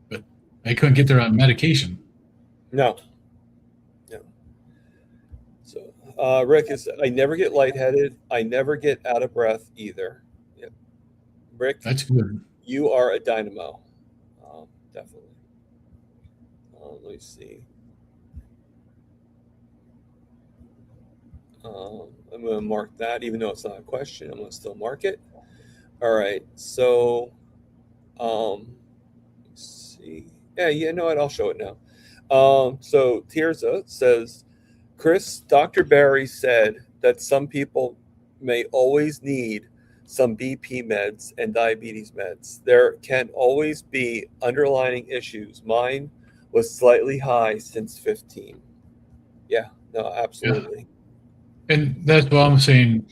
But I couldn't get there on medication. No. So Rick is, I never get lightheaded. I never get out of breath either. Yep. Rick, that's good. You are a dynamo. Definitely. Let me see. I'm going to mark that, even though it's not a question. I'm going to still mark it. All right. So, let's see. Yeah, you know what? I'll show it now. So Tirza says, Chris, Dr. Barry said that some people may always need some BP meds and diabetes meds. There can always be underlying issues. Mine was slightly high since 15. Yeah, no, absolutely. Yeah. And that's what I'm saying.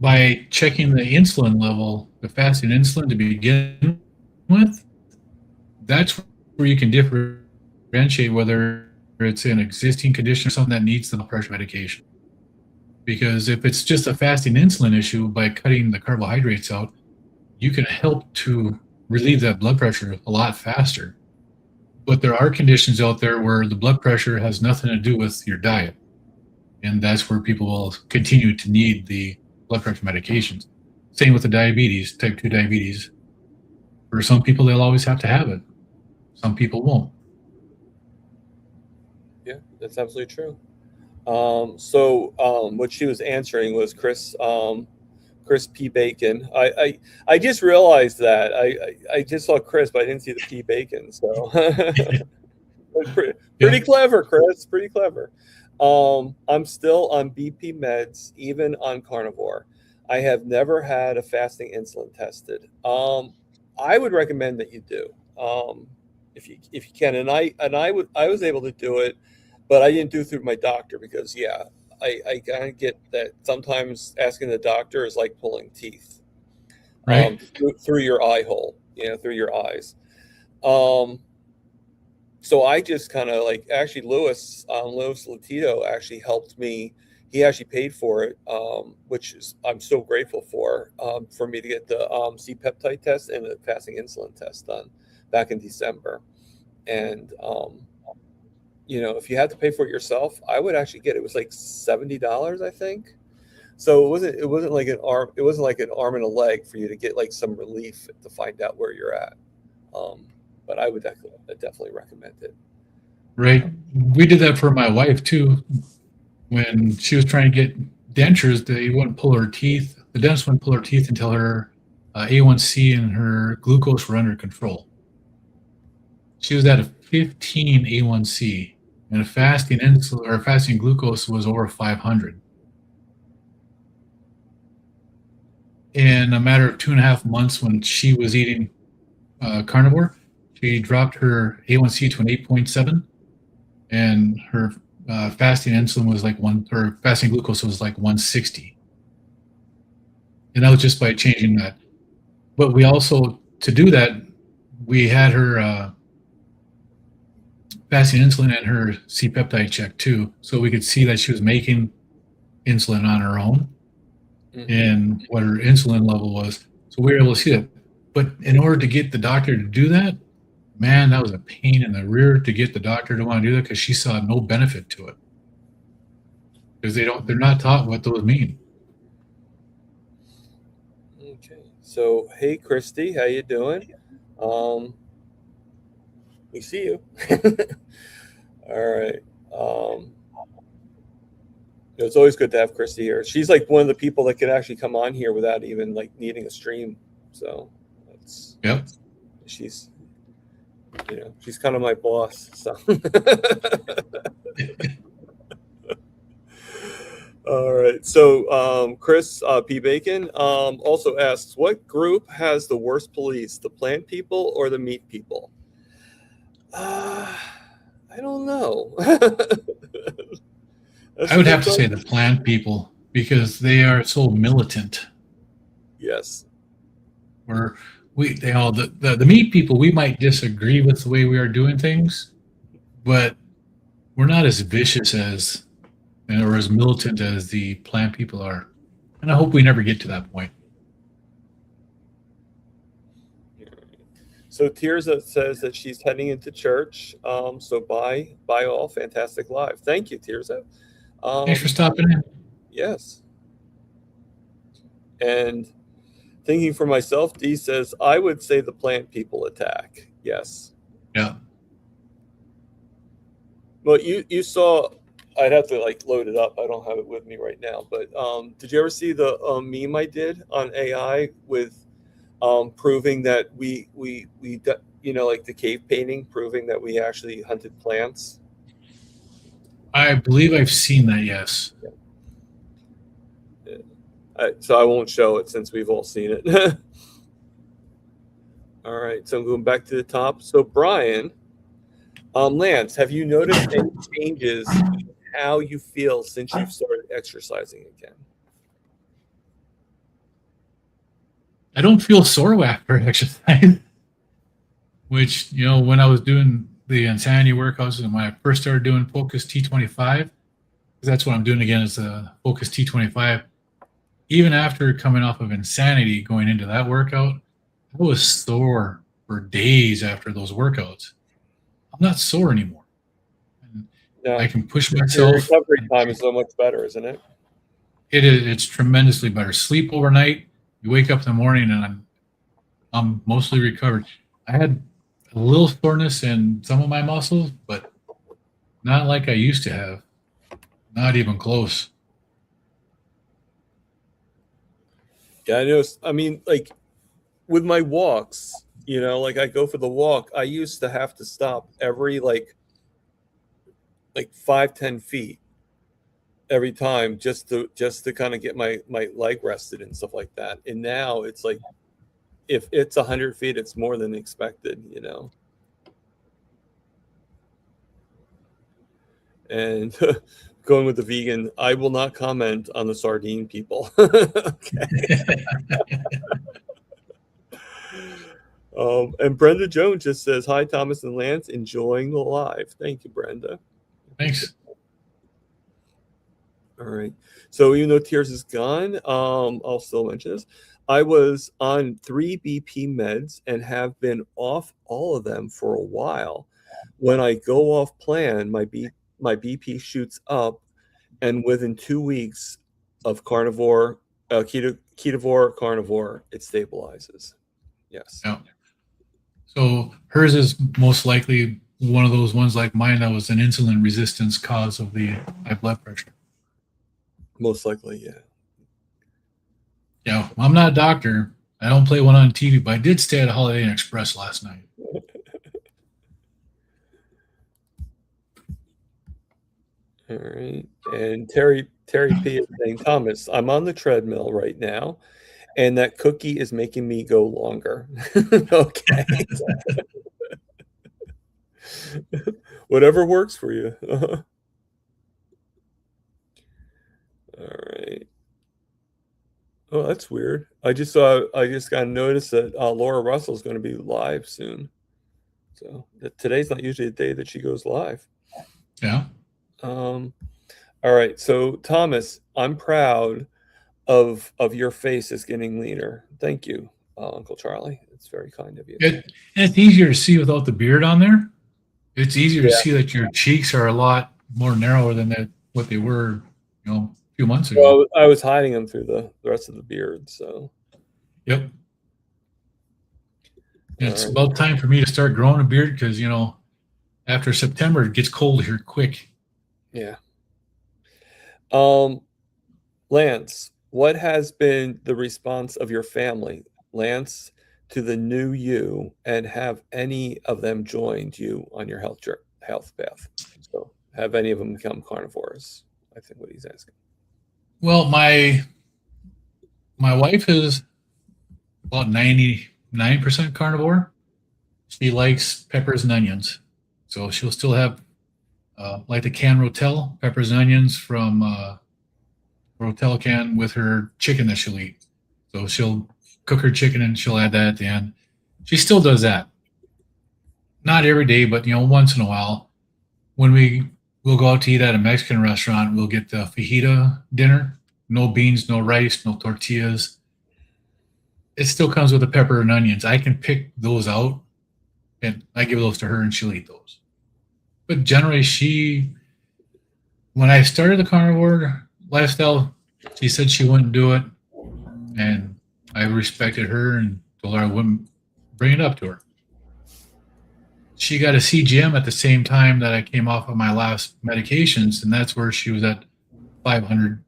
By checking the insulin level, the fasting insulin to begin with, that's where you can differentiate whether it's an existing condition or something that needs the blood pressure medication. Because if it's just a fasting insulin issue, by cutting the carbohydrates out, you can help to relieve that blood pressure a lot faster. But there are conditions out there where the blood pressure has nothing to do with your diet. And that's where people will continue to need the blood pressure medications. Same with the diabetes, type 2 diabetes. For some people, they'll always have to have it. Some people won't. Yeah, that's absolutely true. So what she was answering was Chris P. Bacon. I just realized that. I just saw Chris, but I didn't see the P. Bacon. So pretty clever, Chris. Pretty clever. I'm still on BP meds, even on carnivore. I have never had a fasting insulin tested. I would recommend that you do, if you can. And I was able to do it, but I didn't do it through my doctor because I kind of get that sometimes asking the doctor is like pulling teeth, right? Through your eye hole, through your eyes. So I just kind of actually Louis Latito actually helped me. He actually paid for it, which is I'm so grateful for me to get the C-peptide test and the fasting insulin test done back in December. And if you had to pay for it yourself, I would actually get it. It was like $70, I think. So it wasn't like an arm and a leg for you to get like some relief to find out where you're at. But I would definitely recommend it. Right. We did that for my wife too. When she was trying to get dentures, they wouldn't pull her teeth. The dentist wouldn't pull her teeth until her A1C and her glucose were under control. She was at a 15 A1C, and a fasting insulin or fasting glucose was over 500. In a matter of 2.5 months, when she was eating carnivore, she dropped her A1C to an 8.7, and her fasting insulin was fasting glucose was like 160. And that was just by changing that. But we also, to do that, we had her fasting insulin and her C-peptide check too, so we could see that she was making insulin on her own and what her insulin level was. So we were able to see that. But in order to get the doctor to do that, man, that was a pain in the rear to get the doctor to want to do that because she saw no benefit to it. Because they're not taught what those mean. Okay. So, hey, Christy, how you doing? We see you. All right. It's always good to have Christy here. She's like one of the people that can actually come on here without even like needing a stream. So that's Yep. she's she's kind of my boss. So all right. So Chris P. Bacon also asks, what group has the worst police, the plant people or the meat people? I don't know. I would have to say the plant people because they are so militant. Yes. Where the meat people, we might disagree with the way we are doing things, but we're not as vicious as or as militant as the plant people are. And I hope we never get to that point. So Tirza says that she's heading into church. So bye all. Fantastic live. Thank you, Tirza. Thanks for stopping in. Yes. And thinking for myself, Dee says, I would say the plant people attack. Yes. Yeah. Well, you saw, I'd have to like load it up. I don't have it with me right now. But did you ever see the meme I did on AI with proving that we like the cave painting, proving that we actually hunted plants? I believe I've seen that, yes. So I won't show it since we've all seen it. All right, so I'm going back to the top. So Brian, Lance, have you noticed any changes in how you feel since you've started exercising again? I don't feel sore after exercise, which, when I was doing the insanity workouts and when I first started doing Focus T25, because that's what I'm doing again is a Focus T25. Even after coming off of insanity, going into that workout, I was sore for days after those workouts. I'm not sore anymore. No, I can push myself. Your recovery time is so much better, isn't it? It is. It's tremendously better. Sleep overnight. You wake up in the morning and I'm mostly recovered. I had a little soreness in some of my muscles, but not like I used to have. Not even close. Yeah, I know. I mean, like with my walks, like I go for the walk, I used to have to stop every like 5-10 feet every time just to kind of get my leg rested and stuff like that. And now it's like if it's 100 feet, it's more than expected, And going with the vegan, I will not comment on the sardine people. Okay. And Brenda Jones just says, hi, Thomas and Lance, enjoying the live. Thank you, Brenda. Thanks. All right. So even though Tears is gone, I'll still mention this. I was on 3 BP meds and have been off all of them for a while. When I go off plan, my BP shoots up, and within 2 weeks of carnivore, carnivore, it stabilizes. Yes. Yeah. So hers is most likely one of those ones like mine that was an insulin resistance cause of the high blood pressure. Most likely, yeah. Yeah, I'm not a doctor. I don't play one on TV, but I did stay at a Holiday Inn Express last night. All right. And Terry P is saying, Thomas, I'm on the treadmill right now, and that cookie is making me go longer. Okay. Whatever works for you. All right. Oh, that's weird. I just got noticed that Laura Russell is going to be live soon. So today's not usually a day that she goes live. Yeah. All right. So Thomas, I'm proud of your face is getting leaner. Thank you, Uncle Charlie. It's very kind of you. And it's easier to see without the beard on there. It's easier to Yeah. see that your cheeks are a lot more narrower than what they were, a few months ago. Well, I was hiding them through the rest of the beard, so. Yep. And it's Alright. about time for me to start growing a beard because, after September, it gets cold here quick. Yeah. Lance, what has been the response of your family, Lance, to the new you, and have any of them joined you on your health path? So, have any of them become carnivores? I think what he's asking. Well, my wife is about 99% carnivore. She likes peppers and onions. So she'll still have, like the canned Rotel, peppers and onions from Rotel can with her chicken that she'll eat. So she'll cook her chicken and she'll add that at the end. She still does that. Not every day, but, once in a while. When we'll go out to eat at a Mexican restaurant, we'll get the fajita dinner. No beans, no rice, no tortillas. It still comes with the pepper and onions. I can pick those out, and I give those to her, and she'll eat those. But generally, when I started the carnivore lifestyle, she said she wouldn't do it, and I respected her and told her I wouldn't bring it up to her. She got a CGM at the same time that I came off of my last medications, and that's where she was at 500,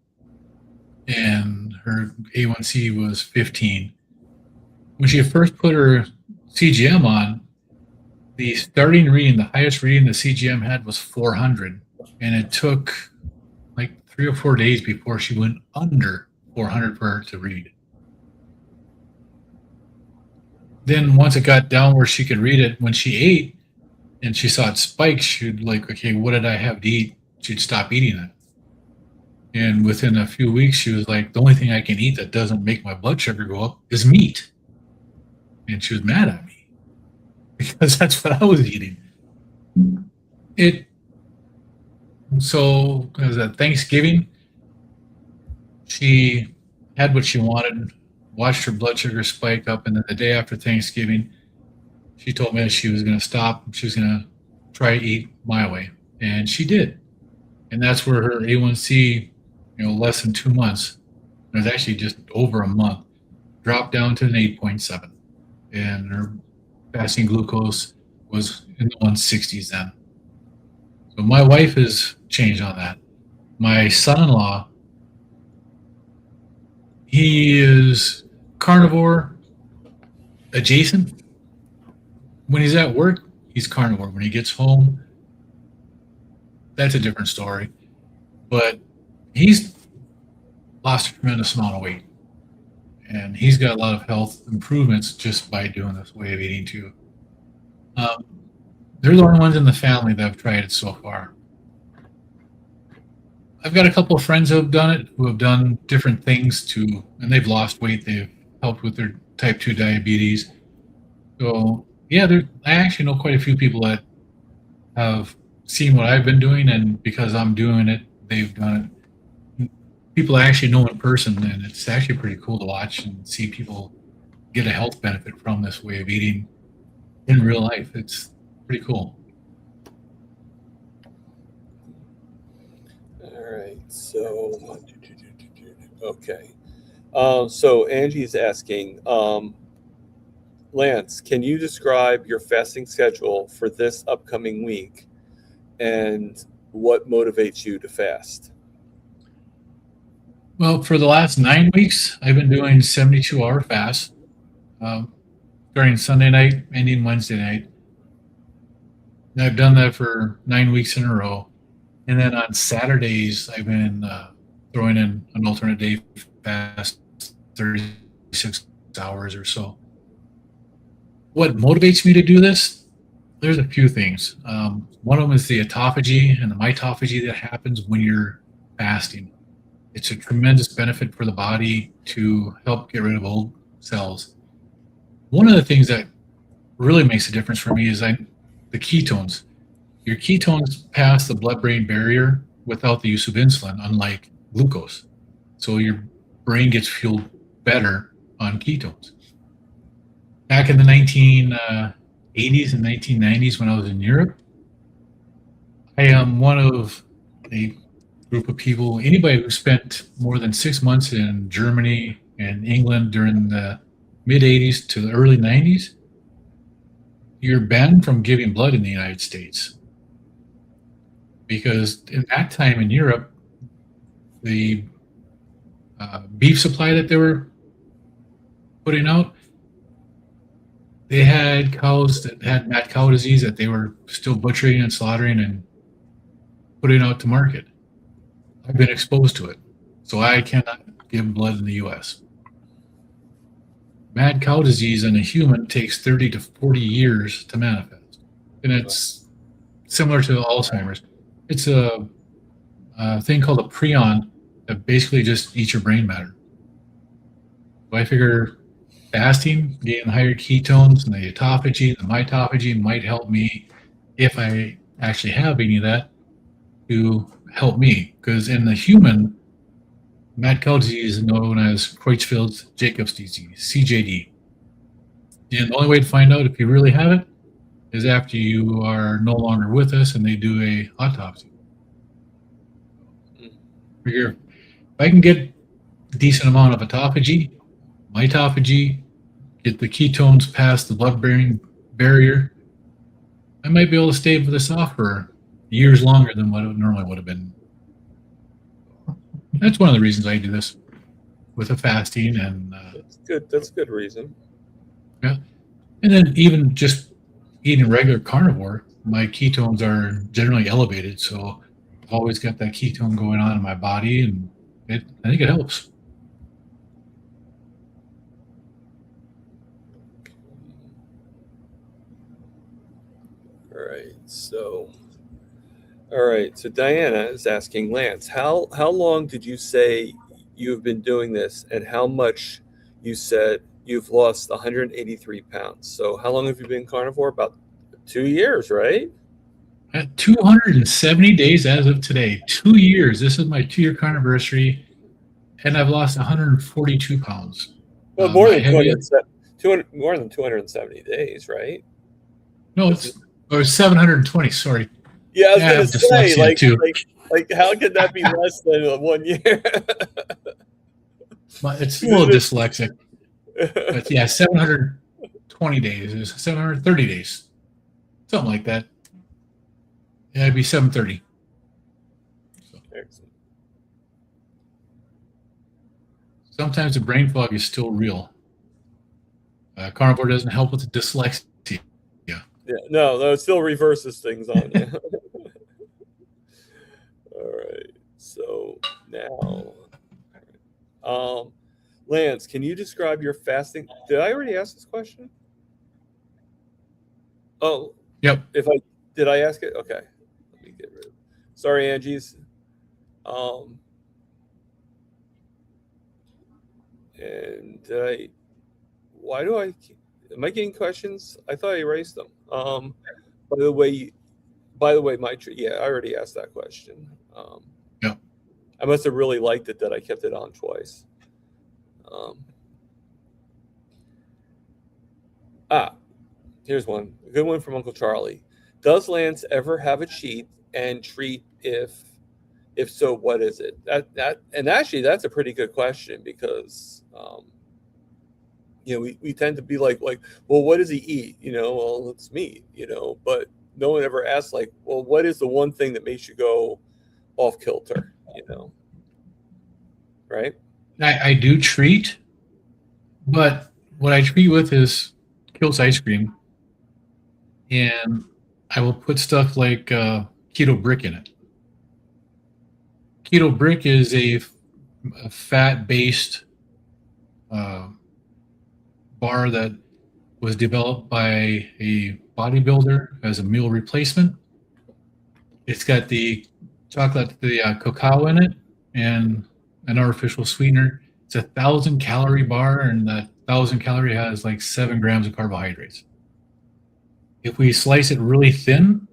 and her A1C was 15. When she first put her CGM on, the starting reading, the highest reading the CGM had was 400, and it took like 3 or 4 days before she went under 400 for her to read. Then once it got down where she could read it, when she ate and she saw it spike, she'd like, okay, what did I have to eat? She'd stop eating it. And within a few weeks, she was like, the only thing I can eat that doesn't make my blood sugar go up is meat. And she was mad at me because that's what I was eating. So it was at Thanksgiving. She had what she wanted, watched her blood sugar spike up, and then the day after Thanksgiving, she told me that she was going to stop. She was going to try to eat my way, and she did. And that's where her A1C, less than 2 months, it was actually just over a month, dropped down to an 8.7. And her fasting glucose was in the 160s then. So my wife has changed on that. My son-in-law, he is carnivore adjacent. When he's at work, he's carnivore. When he gets home, that's a different story. But he's lost a tremendous amount of weight. And he's got a lot of health improvements just by doing this way of eating too. They're the only ones in the family that have tried it so far. I've got a couple of friends who have done it, who have done different things too, and they've lost weight. They've helped with their type 2 diabetes. So yeah, I actually know quite a few people that have seen what I've been doing, and because I'm doing it, they've done it. People I actually know in person, and it's actually pretty cool to watch and see people get a health benefit from this way of eating in real life. It's pretty cool. All right, so okay. So Angie's asking, Lance, can you describe your fasting schedule for this upcoming week and what motivates you to fast? Well, for the last 9 weeks, I've been doing 72-hour fasts, starting Sunday night, ending Wednesday night. And I've done that for 9 weeks in a row. And then on Saturdays, I've been throwing in an alternate day fast, 36 hours or so. What motivates me to do this? There's a few things. One of them is the autophagy and the mitophagy that happens when you're fasting. It's a tremendous benefit for the body to help get rid of old cells. One of the things that really makes a difference for me is the ketones. Your ketones pass the blood-brain barrier without the use of insulin, unlike glucose. So your brain gets fueled better on ketones. back in the 1980s and 1990s when I was in Europe, I am one of a group of people, anybody who spent more than 6 months in Germany and England during the mid 80s to the early 90s, you're banned from giving blood in the United States. Because in that time in Europe, the beef supply that they were putting out, they had cows that had mad cow disease that they were still butchering and slaughtering and putting out to market. I've been exposed to it, so I cannot give blood in the U.S. Mad cow disease in a human takes 30 to 40 years to manifest, and it's similar to Alzheimer's. It's a thing called a prion that basically just eats your brain matter. So I figure fasting, getting higher ketones and the autophagy, the mitophagy might help me if I actually have any of that to help me. Because in the human, mad cow disease is known as Creutzfeldt-Jacobs disease, CJD. And the only way to find out if you really have it is after you are no longer with us and they do a autopsy. Figure if I can get a decent amount of autophagy, mitophagy, get the ketones past the blood-brain barrier, I might be able to stay with this off for years longer than what it normally would have been. That's one of the reasons I do this with the fasting and That's good. That's a good reason. yeah. And then even just eating regular carnivore, my ketones are generally elevated, so I've always got that ketone going on in my body, and I think it helps. All right. So Diana is asking Lance, how long did you say you've been doing this, and how much you said you've lost 183 pounds? So how long have you been carnivore? About 2 years, right? At 270 days as of today, 2 years. This is my 2-year carniversary, and I've lost 142 pounds. Well, more than 270 days, right? No, it's 720. Sorry. Yeah, I was Yeah, I gonna have say, dyslexia too. like, how could that be less than 1 year? But it's a little dyslexic. But yeah, 720 days is 730 days, something like that. Yeah, it'd be 730. Excellent. Sometimes the brain fog is still real. Carnivore doesn't help with the dyslexia. Yeah, no, it still reverses things on you. All right. So now, Lance, can you describe your fasting? Did I already ask this question? Oh, Yep. Did I ask it? Okay. Let me get rid of it. Sorry, Angie's. And am I getting questions? I thought I erased them. By the way, I already asked that question. Yeah. I must have really liked it that I kept it on twice. Here's one. A good one from Uncle Charlie. Does Lance ever have a cheat and treat? If so, what is it? And actually, that's a pretty good question because we tend to be like, well, what does he eat? Well, it's meat. But no one ever asks well, what is the one thing that makes you go off kilter? Right? I do treat, but what I treat with is Kilt's ice cream, and I will put stuff like Keto Brick in it. Keto Brick is a fat-based bar that was developed by a bodybuilder as a meal replacement. It's got the chocolate, the cacao in it, and an artificial sweetener. It's 1,000-calorie bar, and that 1,000 calorie has like 7 grams of carbohydrates. If we slice it really thin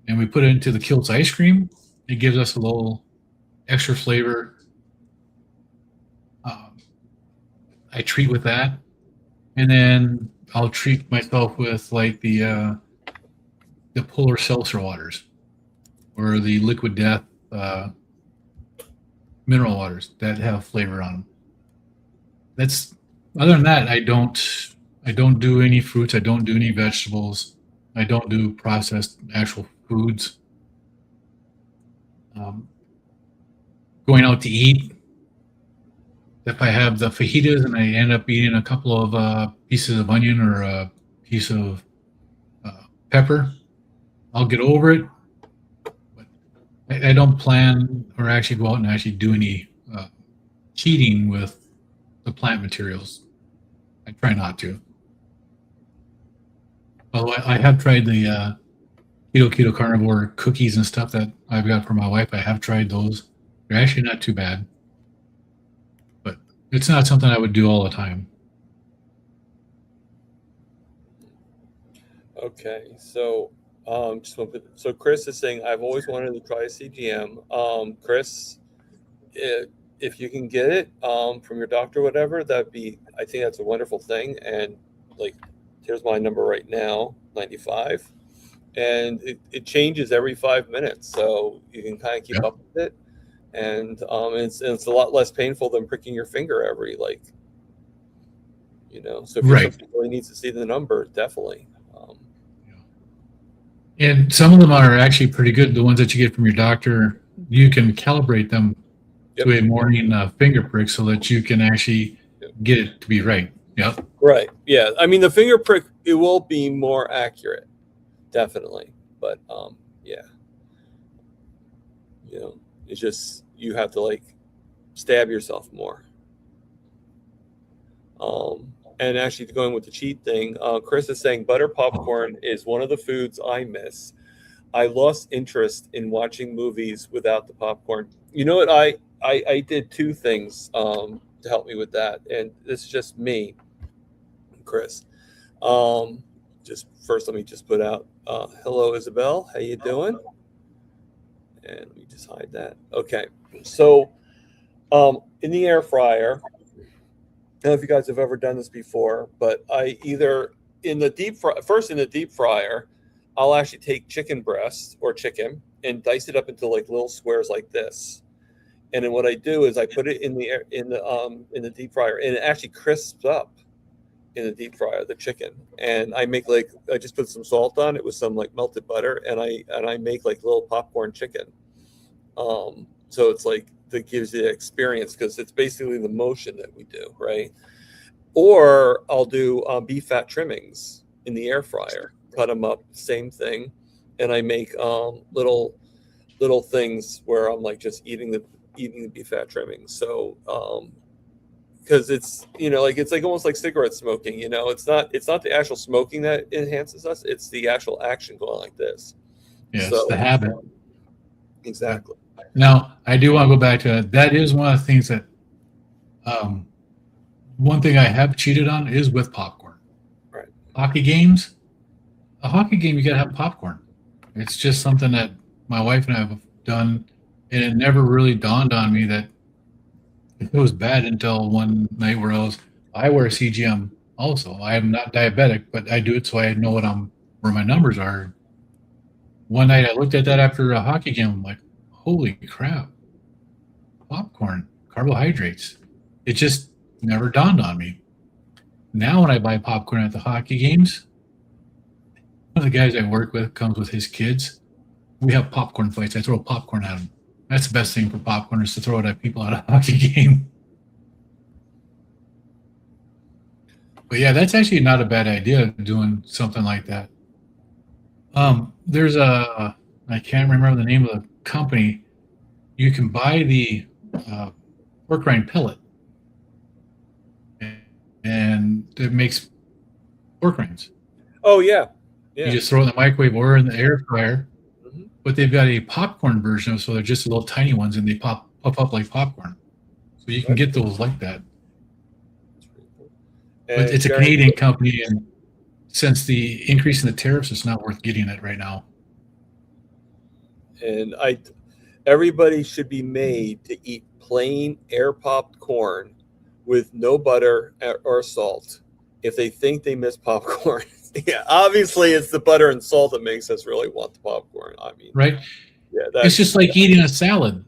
and we put it into the Kilt's ice cream, it gives us a little extra flavor. I treat with that. And then I'll treat myself with like the polar seltzer waters or the liquid death mineral waters that have flavor on them. That's other than that, I don't do any fruits. I don't do any vegetables. I don't do processed actual foods. Going out to eat, if I have the fajitas and I end up eating a couple of pieces of onion or a piece of pepper, I'll get over it. But I don't plan or actually go out and actually do any cheating with the plant materials. I try not to. Although I have tried the keto carnivore cookies and stuff that I've got for my wife. I have tried those. They're actually not too bad, but it's not something I would do all the time. Okay, so so Chris is saying I've always wanted to try a CGM. Chris, if you can get it from your doctor or whatever, I think that's a wonderful thing. And like, here's my number right now, 95, and it changes every 5 minutes, so you can kind of keep up with it. And it's a lot less painful than pricking your finger every so if you're somebody who really needs to see the number, definitely. And some of them are actually pretty good. The ones that you get from your doctor, you can calibrate them to a morning finger prick so that you can actually get it to be right. Yep. Right. Yeah. I mean, the finger prick, it will be more accurate, definitely. But yeah, it's just you have to like stab yourself more. And actually, going with the cheat thing, Chris is saying butter popcorn is one of the foods I miss. I lost interest in watching movies without the popcorn. You know what? I did two things to help me with that, and this is just me, Chris. Just first, let me just put out hello, Isabel. How you doing? And let me just hide that. Okay, so in the air fryer. I don't know if you guys have ever done this before, but I either in the deep fryer, I'll actually take chicken breast or chicken and dice it up into like little squares like this. And then what I do is I put it in the deep fryer, and it actually crisps up in the deep fryer, the chicken. And I just put some salt on it with some like melted butter, and I make like little popcorn chicken. So it's like, that gives you the experience because it's basically the motion that we do, right? Or I'll do beef fat trimmings in the air fryer, cut them up, same thing, and I make little things where I'm like just eating the beef fat trimmings. So because it's it's like almost like cigarette smoking. It's not the actual smoking that enhances us; it's the actual action going like this. Yeah, it's the habit. Exactly. Now, I do want to go back to that is one of the things that one thing I have cheated on is with popcorn. Right. Hockey games, a hockey game, you got to have popcorn. It's just something that my wife and I have done, and it never really dawned on me that it was bad until one night where I wear a CGM also. I am not diabetic, but I do it so I know where my numbers are. One night I looked at that after a hockey game. I'm like, holy crap, popcorn, carbohydrates. It just never dawned on me. Now when I buy popcorn at the hockey games, one of the guys I work with comes with his kids. We have popcorn fights. I throw popcorn at them. That's the best thing for popcorn, is to throw it at people at a hockey game. But yeah, that's actually not a bad idea, doing something like that. There's I can't remember the name of the company. You can buy the pork rind pellet, and it makes pork rinds. Oh yeah. You just throw it in the microwave or in the air fryer. Mm-hmm. But they've got a popcorn version, so they're just little tiny ones, and they puff up like popcorn. So you can get those like that. But it's a Canadian company, and since the increase in the tariffs, it's not worth getting it right now. And everybody should be made to eat plain air popped corn with no butter or salt, if they think they miss popcorn, yeah, obviously it's the butter and salt that makes us really want the popcorn. I mean, right? yeah, It's that's just like eating a salad.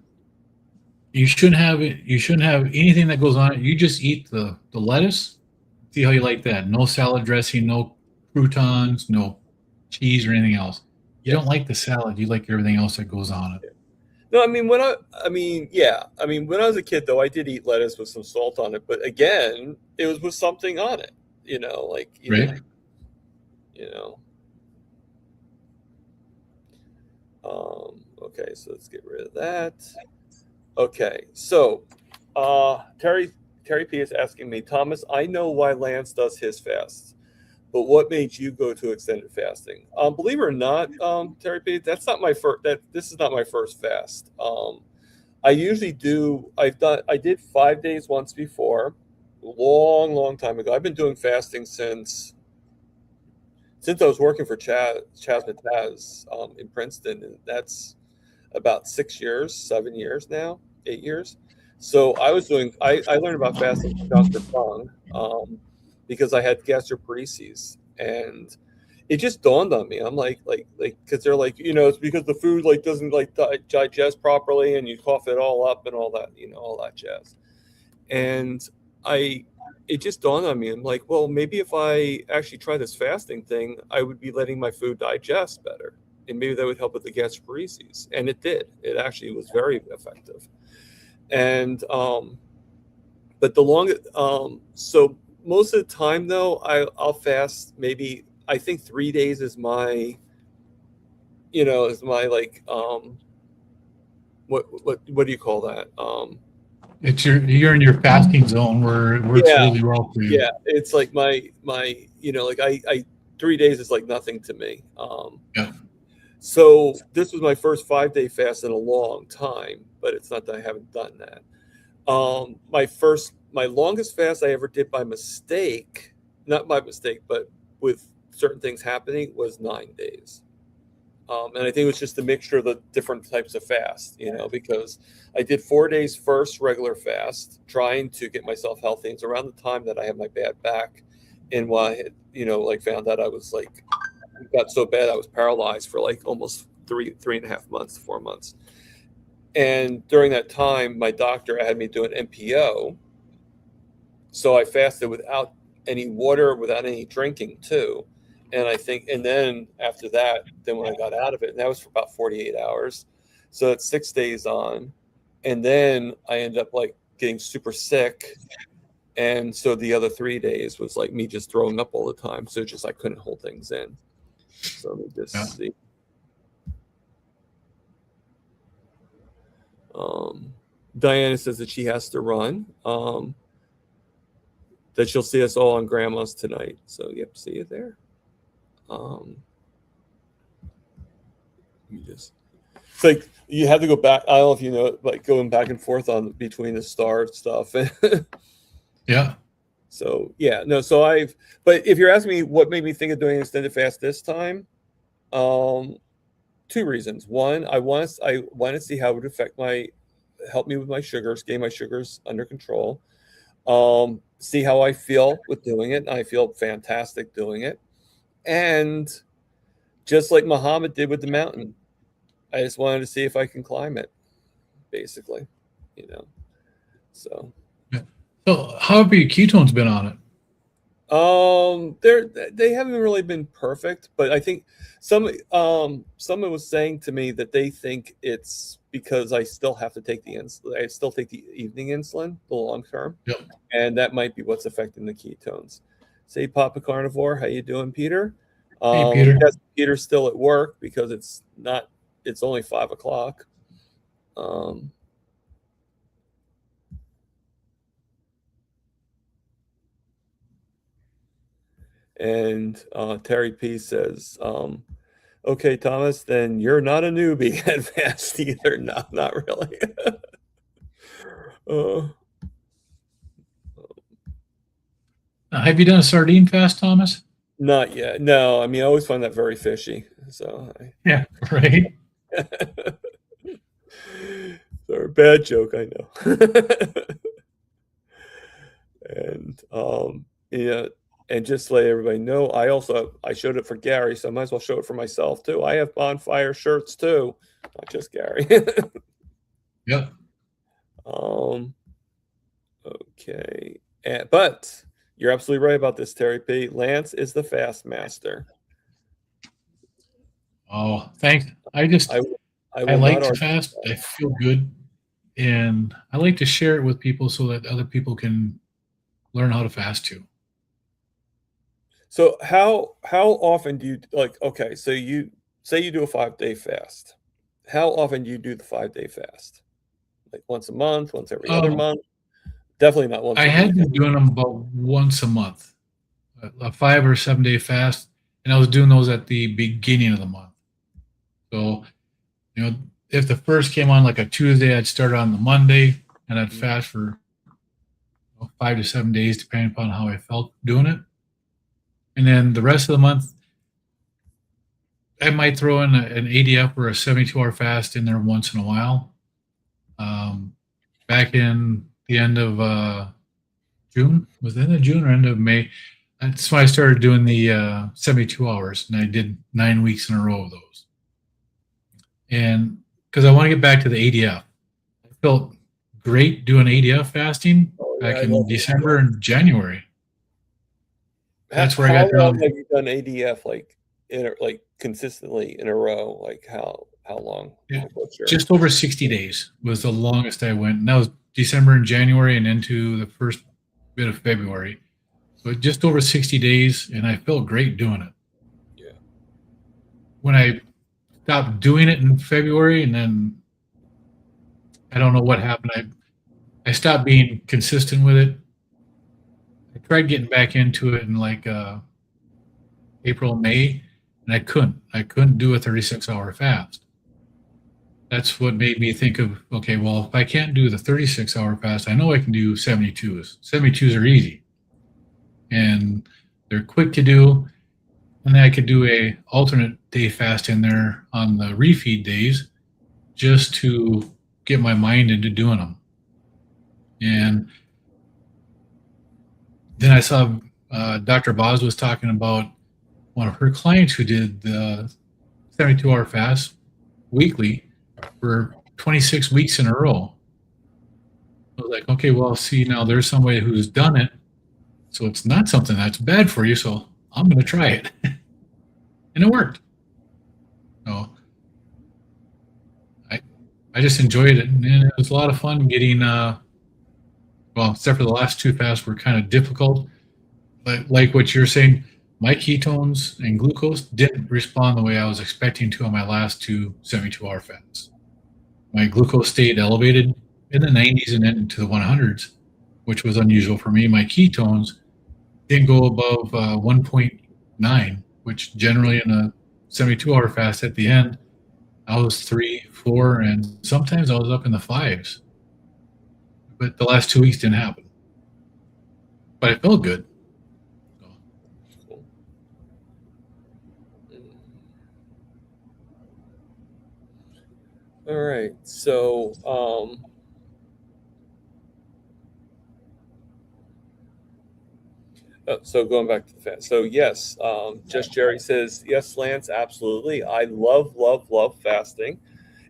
You shouldn't have it. You shouldn't have anything that goes on it. You just eat the lettuce. See how you like that. No salad dressing, no croutons, no cheese or anything else. You yeah. don't like the salad. You like everything else that goes on it. No, I mean yeah, I mean when I was a kid though, I did eat lettuce with some salt on it, but again, it was with something on it, like Right? you know. Okay, so let's get rid of that. Okay, so Terry P is asking me, Thomas, I know why Lance does his fasts, but what made you go to extended fasting? Believe it or not, Terry P, that's not my first. This is not my first fast. I usually do. I did 5 days once before, long time ago. I've been doing fasting since I was working for Chaz Mataz in Princeton, and that's about 6 years, 7 years now, 8 years. So I was doing. I learned about fasting from Dr. Fung because I had gastroparesis, and it just dawned on me. I'm like, because they're like, it's because the food doesn't digest properly, and you cough it all up and all that, all that jazz. And it just dawned on me. I'm like, well, maybe if I actually try this fasting thing, I would be letting my food digest better, and maybe that would help with the gastroparesis. And it did. It actually was very effective. And but the long so most of the time though, I'll fast maybe. I think 3 days is my, what do you call that? You're in your fasting zone where it works Yeah, really well for you. yeah. It's like my, I 3 days is like nothing to me. Yeah. So this was my first 5-day fast in a long time, but it's not that I haven't done that. My longest fast I ever did by mistake, not by mistake, but with certain things happening, was 9 days. And I think it was just a mixture of the different types of fast, because I did 4 days first regular fast, trying to get myself healthy. It's around the time that I had my bad back, and why I had, found out I was it got so bad I was paralyzed for almost 3.5 months, 4 months. And during that time, my doctor had me do an NPO. So I fasted without any water, without any drinking too. And then after that, then when I got out of it, and that was for about 48 hours. So it's 6 days on. And then I ended up getting super sick. And so the other 3 days was me just throwing up all the time. So just I couldn't hold things in. So let me just see. Diana says that she has to run. That she'll see us all on Grandma's tonight. So yep, see you there. It's like you have to go back. I don't know if you know, going back and forth on between the star stuff. Yeah. So yeah, no. But if you're asking me what made me think of doing extended fast this time, 2 reasons. One, I want to see how it would help me with my sugars, getting my sugars under control. See how I feel with doing it. I feel fantastic doing it. And just like Muhammad did with the mountain, I just wanted to see if I can climb it, basically, So. So how have your ketones been on it? They haven't really been perfect, but I think someone was saying to me that they think it's because I still have to take the insulin. I still take the evening insulin, the long term, Yep. And that might be what's affecting the ketones. Say, Papa Carnivore, how you doing, Peter? Hey, Peter. Yes, Peter's still at work because it's only 5 o'clock. And Terry P says, okay, Thomas, then you're not a newbie at fast either. No, not really. Have you done a sardine fast, Thomas? Not yet. No, I mean, I always find that very fishy. So yeah, right. Sorry, bad joke, I know. And yeah, And just to let everybody know, I showed it for Gary, so I might as well show it for myself too. I have bonfire shirts too, not just Gary. Yep. Okay. But you're absolutely right about this, Terry P. Lance is the fast master. Oh, thanks. I will like not to argue fast. that. I feel good, and I like to share it with people so that other people can learn how to fast too. So how often do you like? Okay, so you say you do a 5-day fast. How often do you do the 5-day fast? Like once a month, once every other Um, month? Definitely not once I a had week. been doing them about once a month, a 5 or 7 day fast, and I was doing those at the beginning of the month. So, if the first came on like a Tuesday, I'd start on the Monday, and I'd fast for 5 to 7 days, depending upon how I felt doing it. And then the rest of the month, I might throw in an ADF or a 72-hour fast in there once in a while. Back in the end of June, was it end of June or end of May? That's when I started doing the 72 hours, and I did 9 weeks in a row of those. And because I want to get back to the ADF, I felt great doing ADF fasting back in December and January. That's where I got How long down. have you done ADF like consistently in a row? Like how long? Yeah, What's your- just over 60 days was the longest I went. And that was December and January and into the first bit of February. But just over 60 days, and I felt great doing it. Yeah. When I stopped doing it in February, and then I don't know what happened. I stopped being consistent with it. I tried getting back into it in like April, May, and I couldn't. I couldn't do a 36-hour fast. That's what made me think of, okay, well, if I can't do the 36-hour fast, I know I can do 72s. 72s are easy, and they're quick to do. And then I could do a alternate day fast in there on the refeed days just to get my mind into doing them. And then I saw Dr. Boz was talking about one of her clients who did the 72-hour fast weekly for 26 weeks in a row. I was like, okay, well, see, now there's somebody who's done it. So it's not something that's bad for you. So I'm going to try it. And it worked. So I just enjoyed it. And it was a lot of fun getting, well, except for the last 2 fasts were kind of difficult. But like what you're saying, my ketones and glucose didn't respond the way I was expecting to on my last 2 72-hour fasts. My glucose stayed elevated in the 90s and then into the 100s, which was unusual for me. My ketones didn't go above 1.9, which generally in a 72-hour fast at the end, I was 3, 4, and sometimes I was up in the 5s. But the last 2 weeks didn't happen. But I felt good. All right. So so going back to the fast. So yes, just Jerry says, yes, Lance, absolutely. I love fasting,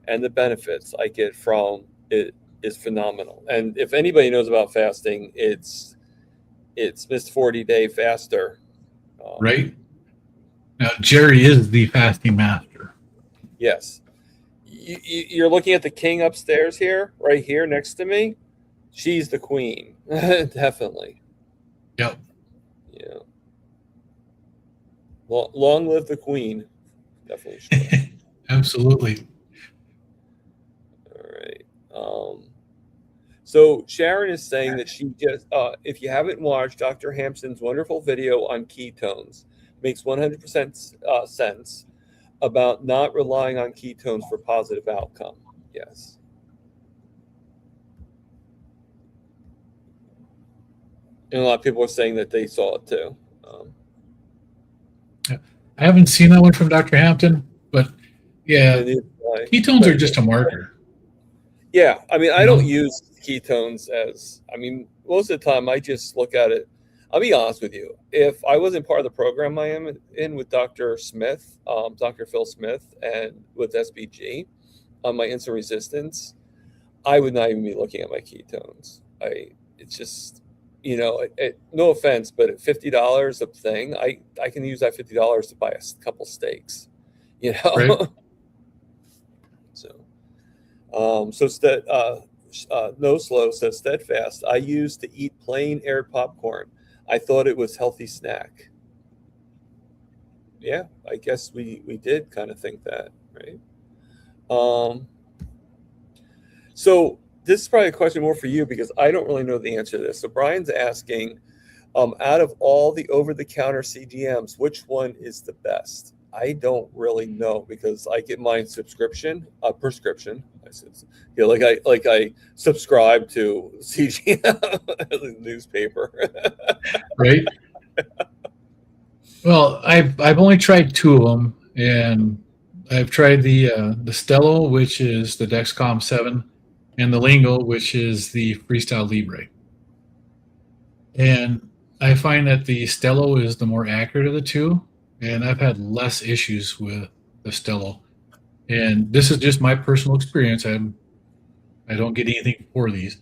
and the benefits I get from it is phenomenal. And if anybody knows about fasting, it's Mr. 40-day faster. Right? Now, Jerry is the fasting master. Yes. You're looking at the king upstairs here, right here next to me. She's the queen. Definitely. Yep. Yeah. Well, long live the queen. Definitely. Sure. Absolutely. All right. So Sharon is saying that she just, if you haven't watched Dr. Hampson's wonderful video on ketones, makes 100% sense about not relying on ketones for positive outcome. Yes. And a lot of people are saying that they saw it too. I haven't seen that one from Dr. Hampton, but yeah, ketones are just a marker. Yeah, I mean, I don't use ketones as, I mean, most of the time I just look at it. I'll be honest with you. If I wasn't part of the program I am in with Dr. Smith, Dr. Phil Smith, and with SBG on my insulin resistance, I would not even be looking at my ketones. It's just, no offense, but at $50 a thing, I can use that $50 to buy a couple steaks, Right. No Slow says Steadfast. I used to eat plain aired popcorn. I thought it was healthy snack. Yeah, I guess we did kind of think that, right? So this is probably a question more for you because I don't really know the answer to this. So Brian's asking, out of all the over-the-counter CGMs, which one is the best? I don't really know because I get mine prescription. I said, like I subscribe to CGM newspaper. Right. Well, I've only tried 2 of them, and I've tried the Stello, which is the Dexcom 7, and the Lingo, which is the Freestyle Libre. And I find that the Stello is the more accurate of the 2, and I've had less issues with the Stello. And this is just my personal experience. I don't get anything for these,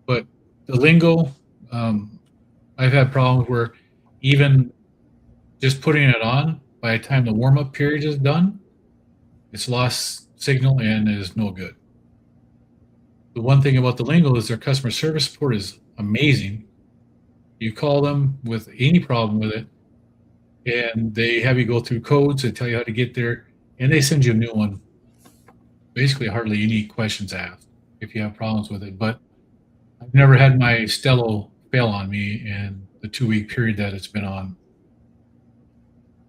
but the Lingo, I've had problems where even just putting it on, by the time the warm-up period is done, it's lost signal and is no good. The one thing about the Lingo is their customer service support is amazing. You call them with any problem with it, and they have you go through codes and tell you how to get there, and they send you a new one. Basically, hardly any questions asked if you have problems with it. But I've never had my Stello fail on me in the 2-week period that it's been on.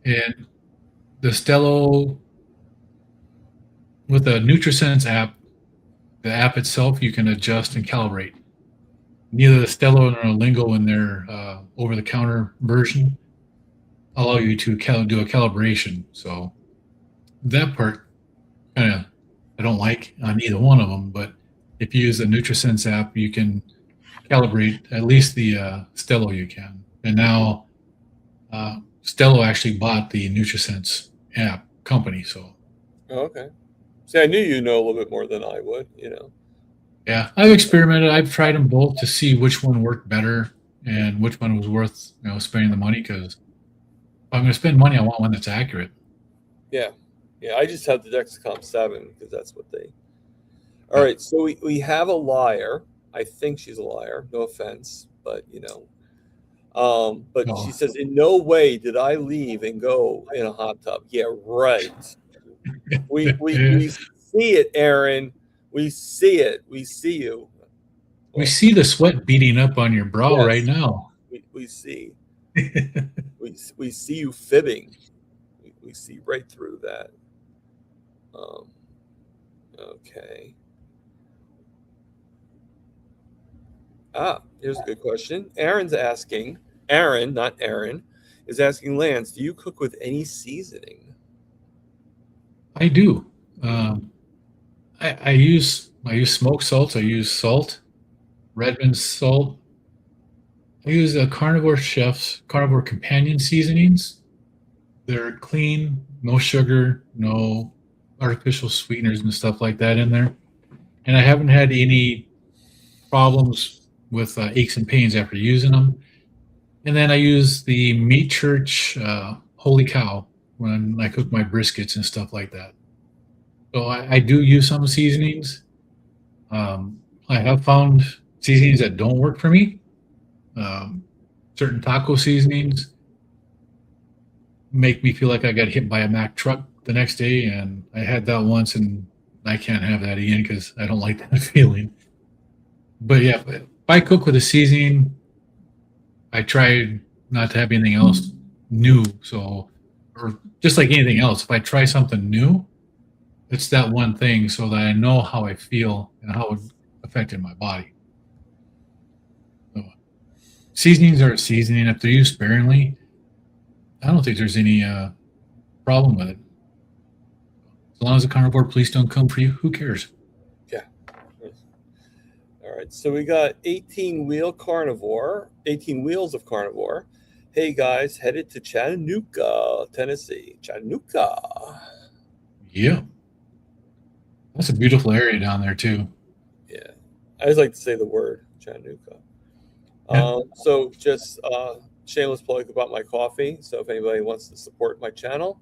And the Stello, with the NutriSense app, the app itself, you can adjust and calibrate. Neither the Stello nor the Lingo in their over-the-counter version allow you to do a calibration. So that part kind of I don't like on either one of them. But if you use the NutriSense app, you can calibrate at least the Stello you can. And now Stello actually bought the NutriSense app company. So Okay. See, I knew you know a little bit more than I would, yeah, I've experimented. I've tried them both to see which one worked better and which one was worth spending the money. Because if I'm going to spend money, I want one that's accurate. Yeah. Yeah, I just have the Dexcom 7 because that's what they. All right, so we have a liar. I think she's a liar. No offense, but but No. she says, in no way did I leave and go in a hot tub. Yeah, right. We see it, Aaron. We see it. We see you. We see the sweat beating up on your brow Yes. right now. We see. we see you fibbing. We see right through that. Okay. Here's a good question. Aaron's asking. Aaron, not Aaron, is asking Lance, do you cook with any seasoning? I do. I use smoked salts. I use salt, Redmond salt. I use Carnivore Chef's Carnivore Companion seasonings. They're clean, no sugar, no artificial sweeteners and stuff like that in there. And I haven't had any problems with aches and pains after using them. And then I use the Meat Church Holy Cow when I cook my briskets and stuff like that. So I do use some seasonings. I have found seasonings that don't work for me. Certain taco seasonings make me feel like I got hit by a Mack truck the next day, and I had that once, and I can't have that again because I don't like that feeling. But yeah, if I cook with a seasoning, I try not to have anything else new. So, or just like anything else, if I try something new, it's that one thing so that I know how I feel and how it affected my body. So, seasonings are a seasoning. If they're used sparingly, I don't think there's any problem with it. As long as the carnivore police don't come for you, who cares? Yeah. All right, so we got 18 Wheels of Carnivore. Hey guys, headed to Chattanooga, Tennessee. Chattanooga. Yeah. That's a beautiful area down there too. Yeah, I always like to say the word Chattanooga. Yeah. So just shameless plug about my coffee. So if anybody wants to support my channel,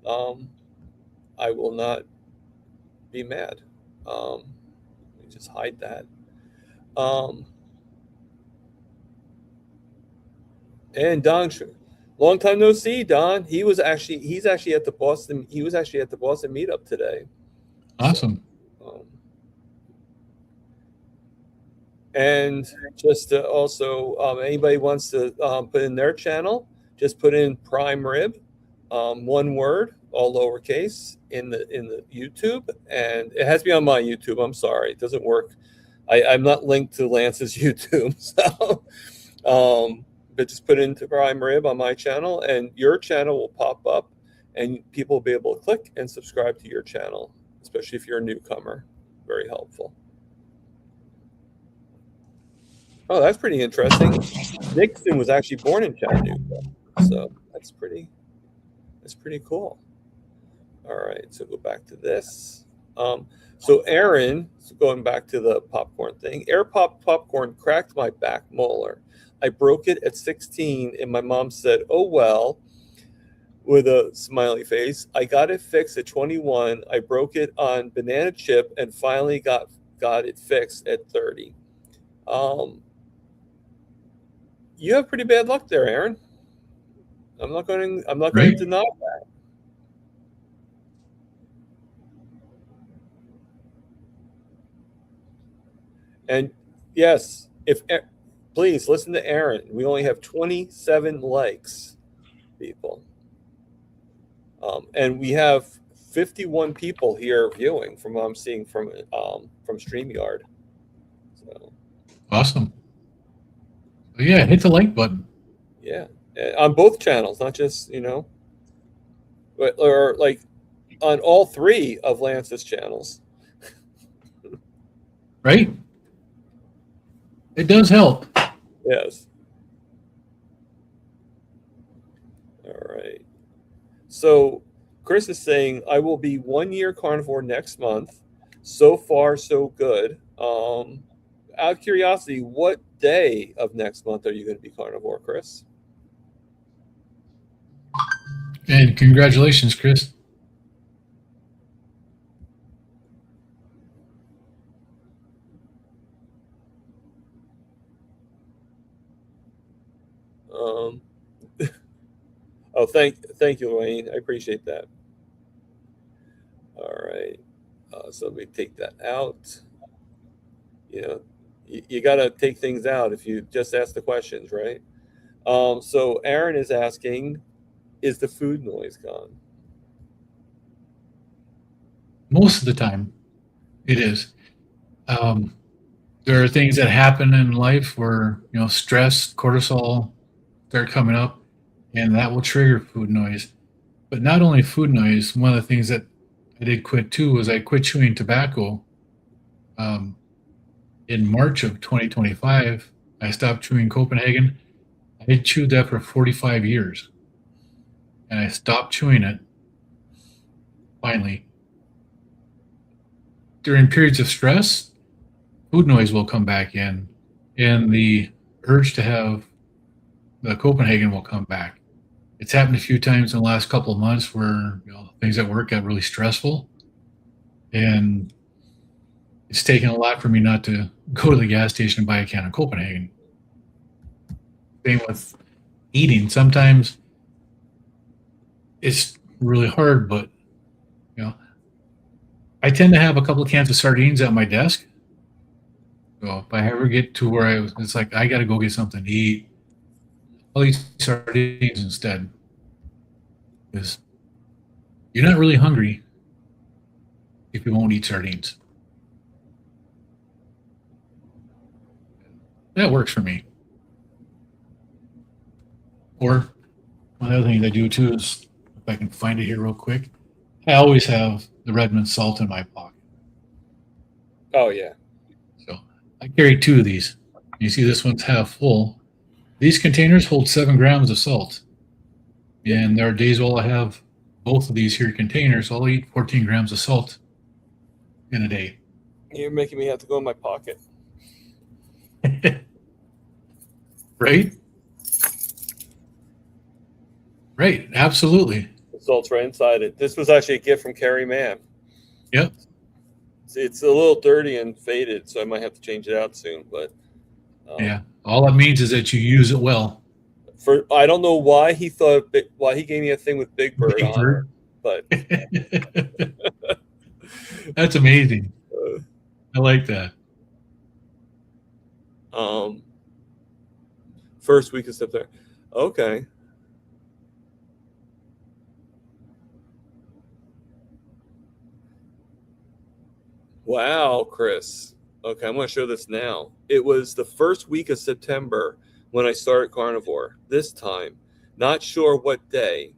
I will not be mad. Let me just hide that. And Don, long time no see, Don. He's actually at the Boston. He was actually at the Boston meetup today. Awesome. So, and just to also, anybody wants to put in their channel, just put in prime rib, one word, all lowercase, in the YouTube, and it has to be on my YouTube. I'm sorry, it doesn't work. I'm not linked to Lance's YouTube, so but just put into prime rib on my channel, and your channel will pop up, and people will be able to click and subscribe to your channel, especially if you're a newcomer. Very helpful. Oh, that's pretty interesting. Nixon was actually born in Chattanooga, so that's pretty cool. All right, so go back to this. So Aaron, so going back to the popcorn thing, popcorn cracked my back molar. I broke it at 16, and my mom said, "Oh well," with a smiley face. I got it fixed at 21. I broke it on banana chip, and finally got it fixed at 30. You have pretty bad luck there, Aaron. I'm not going to deny that. And yes, please listen to Aaron. We only have 27 likes, people, and we have 51 people here viewing, from what I'm seeing from StreamYard. So awesome. But yeah, hit the like button. Yeah, on both channels, not just or like on all three of Lance's channels. Right? It does help. Yes. All right. So Chris is saying, I will be 1 year carnivore next month. So far, so good. Out of curiosity, what day of next month are you going to be carnivore, Chris? And congratulations, Chris. Oh, thank you, Wayne. I appreciate that. All right. So let me take that out. You got to take things out if you just ask the questions, right? So Aaron is asking, is the food noise gone? Most of the time, it is. There are things that happen in life where, stress, cortisol start coming up, and that will trigger food noise. But not only food noise, one of the things that I did quit too was I quit chewing tobacco. In March of 2025, I stopped chewing Copenhagen. I had chewed that for 45 years. And I stopped chewing it, finally. During periods of stress, food noise will come back in, and the urge to have the Copenhagen will come back. It's happened a few times in the last couple of months where things at work got really stressful, and it's taken a lot for me not to go to the gas station and buy a can of Copenhagen. Same with eating. Sometimes it's really hard, but I tend to have a couple of cans of sardines at my desk. So if I ever get to where it's like I got to go get something to eat, I'll eat sardines instead, because you're not really hungry if you won't eat sardines. That works for me. Or one other thing I do too is, if I can find it here real quick, I always have the Redmond salt in my pocket. Oh yeah. So I carry 2 of these. You see, this one's half full. These containers hold 7 grams of salt. And there are days while I have both of these here containers, I'll eat 14 grams of salt in a day. You're making me have to go in my pocket. Right? Right. Absolutely. The salt's right inside it. This was actually a gift from Carrie Mann. Yep. It's a little dirty and faded, so I might have to change it out soon. But Yeah. All that means is that you use it well. I don't know why he gave me a thing with Big Bird Big on Bird. it, but That's amazing. I like that. First week of September. Okay. Wow, Chris. Okay, I'm going to show this now. It was the first week of September when I started carnivore. This time, not sure what day.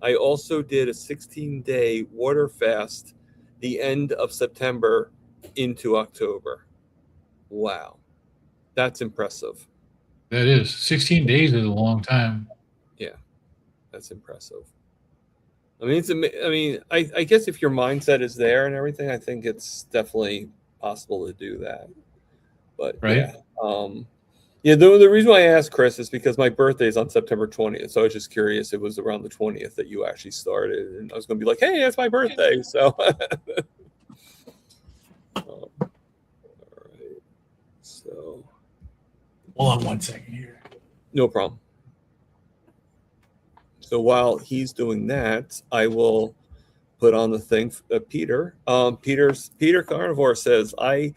I also did a 16-day water fast the end of September into October. Wow. That's impressive. That is. 16 days is a long time. Yeah, that's impressive. I mean, I guess if your mindset is there and everything, I think it's definitely possible to do that. But Right. yeah, the reason why I asked Chris is because my birthday is on September 20th, so I was just curious. It was around the 20th that you actually started, and I was going to be like, "Hey, it's my birthday!" So, all right. So, Hold on 1 second here. no problem. So while he's doing that, I will put on the thing. Peter Carnivore says, I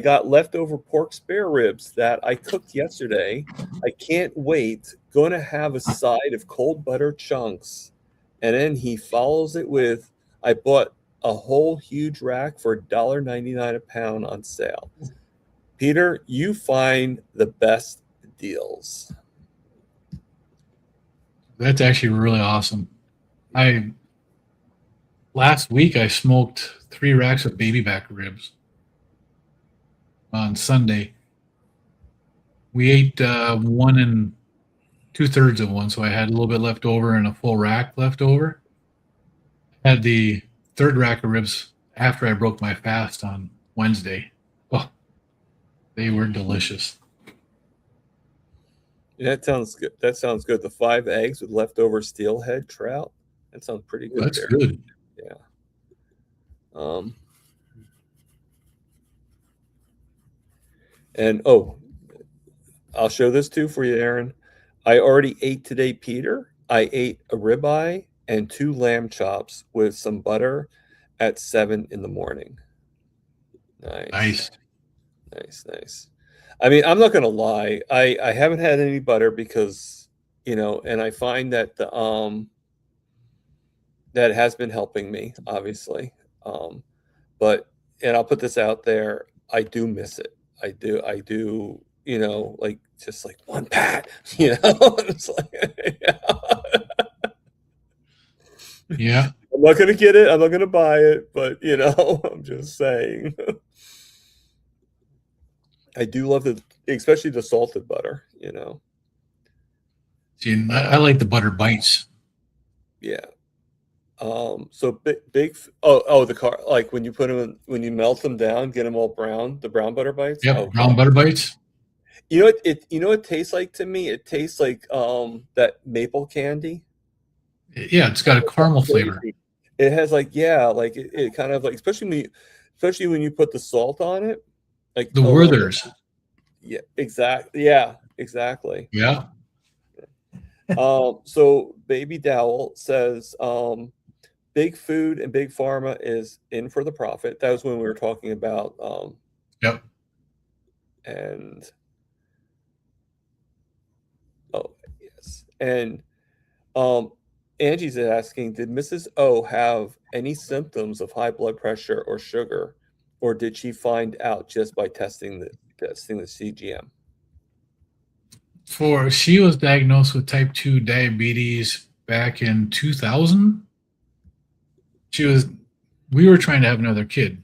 got leftover pork spare ribs that I cooked yesterday. I can't wait. Going to have a side of cold butter chunks. And then he follows it with, I bought a whole huge rack for $1.99 a pound on sale. Peter, you find the best deals. That's actually really awesome. Last week I smoked 3 racks of baby back ribs on Sunday. We ate 1 2/3 of one, so I had a little bit left over and a full rack left over. I had the 3rd rack of ribs after I broke my fast on Wednesday. Oh, they were delicious. Yeah, that sounds good. That sounds good. The 5 eggs with leftover steelhead trout. That sounds pretty good. That's there. good. Yeah. And I'll show this too for you, Aaron. I already ate today, Peter. I ate a ribeye and 2 lamb chops with some butter at 7 in the morning. Nice. I mean, I'm not gonna lie. I haven't had any butter because, and I find that that has been helping me, obviously. But I'll put this out there. I do miss it. I do. Like just like one pat. It's like, Yeah. I'm not gonna get it. I'm not gonna buy it. But I'm just saying. I do love especially the salted butter, See, I like the butter bites. Yeah. So big. The car, like when you put them when you melt them down, get them all brown. The brown butter bites. Yep, brown butter bites. You know what it tastes like to me? It tastes like that maple candy. Yeah, it's got a caramel flavor. It has it kind of like especially when you put the salt on it. Like the Werthers. Yeah, exactly. Yeah, exactly. Yeah. So Baby Dowell says, Big Food and Big Pharma is in for the profit. That was when we were talking about. Yep. And yes, and Angie's asking, did Mrs. O have any symptoms of high blood pressure or sugar, or did she find out just by testing the CGM? She was diagnosed with type 2 diabetes back in 2000. We were trying to have another kid,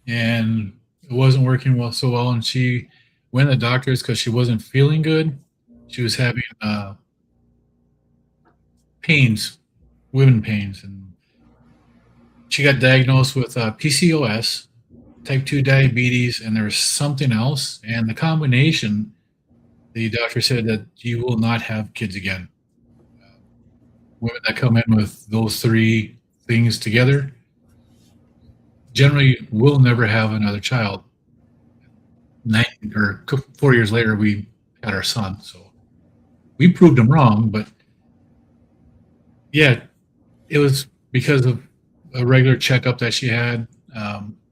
and it wasn't working so well, and she went to the doctors because she wasn't feeling good. She was having pains, women pains, and she got diagnosed with PCOS, type 2 diabetes, and there was something else. And the combination, the doctor said that you will not have kids again. Women that come in with those three things together generally will never have another child. 4 years later, we had our son. So we proved them wrong, but yeah, it was because of a regular checkup that she had.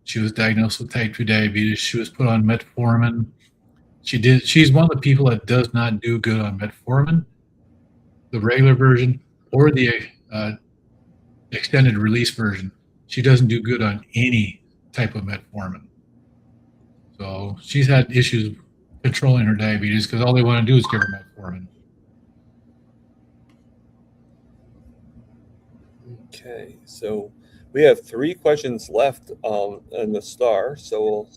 She was diagnosed with type 2 diabetes. She was put on metformin. She's one of the people that does not do good on metformin, the regular version, or the extended release version. She doesn't do good on any type of metformin. So she's had issues controlling her diabetes because all they want to do is give her metformin. Okay, so we have 3 questions left in the star. So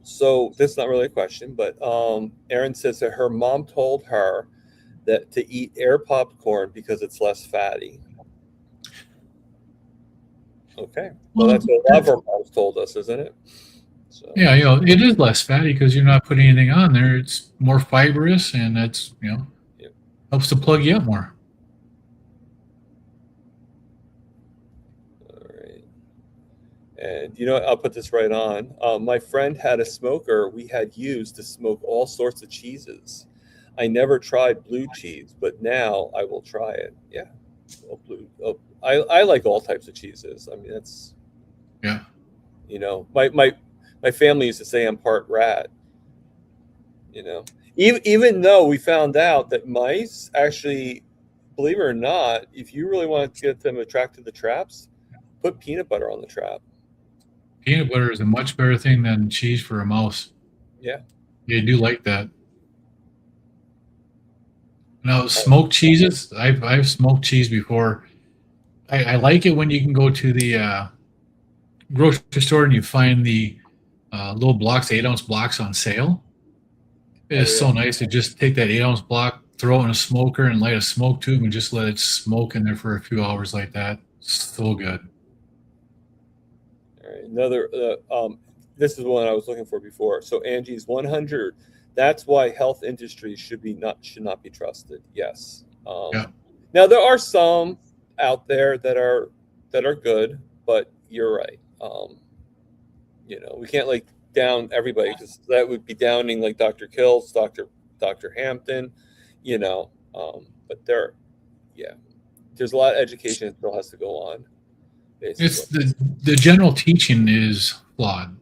so this is not really a question, but Erin says that her mom told her that to eat air popcorn because it's less fatty. Okay, well, that's what a lot of our moms told us, isn't it? So, Yeah, it is less fatty because you're not putting anything on there. It's more fibrous, and that's yeah. helps to plug you up more. All right. And you know what? I'll put this right on. My friend had a smoker we had used to smoke all sorts of cheeses. I never tried blue cheese, but now I will try it. Yeah. I like all types of cheeses. I mean, that's, Yeah. My family used to say I'm part rat. Even though we found out that mice actually, believe it or not, if you really want to get them attracted to traps, put peanut butter on the trap. Peanut butter is a much better thing than cheese for a mouse. Yeah. They do like that. Now, smoked cheeses, I've smoked cheese before. I like it when you can go to the grocery store and you find the little blocks, 8-ounce blocks on sale. It is so nice to just take that 8-ounce block, throw it in a smoker, and light a smoke tube, and just let it smoke in there for a few hours like that. So good. All right, another. This is one I was looking for before. So Angie's 100. That's why health industry should not be trusted. Yes. Yeah. Now there are some out there that are good, but you're right. We can't like down everybody because that would be downing like Dr. Kills, Dr. Hampton, but there's a lot of education that still has to go on. Basically. It's the general teaching is flawed,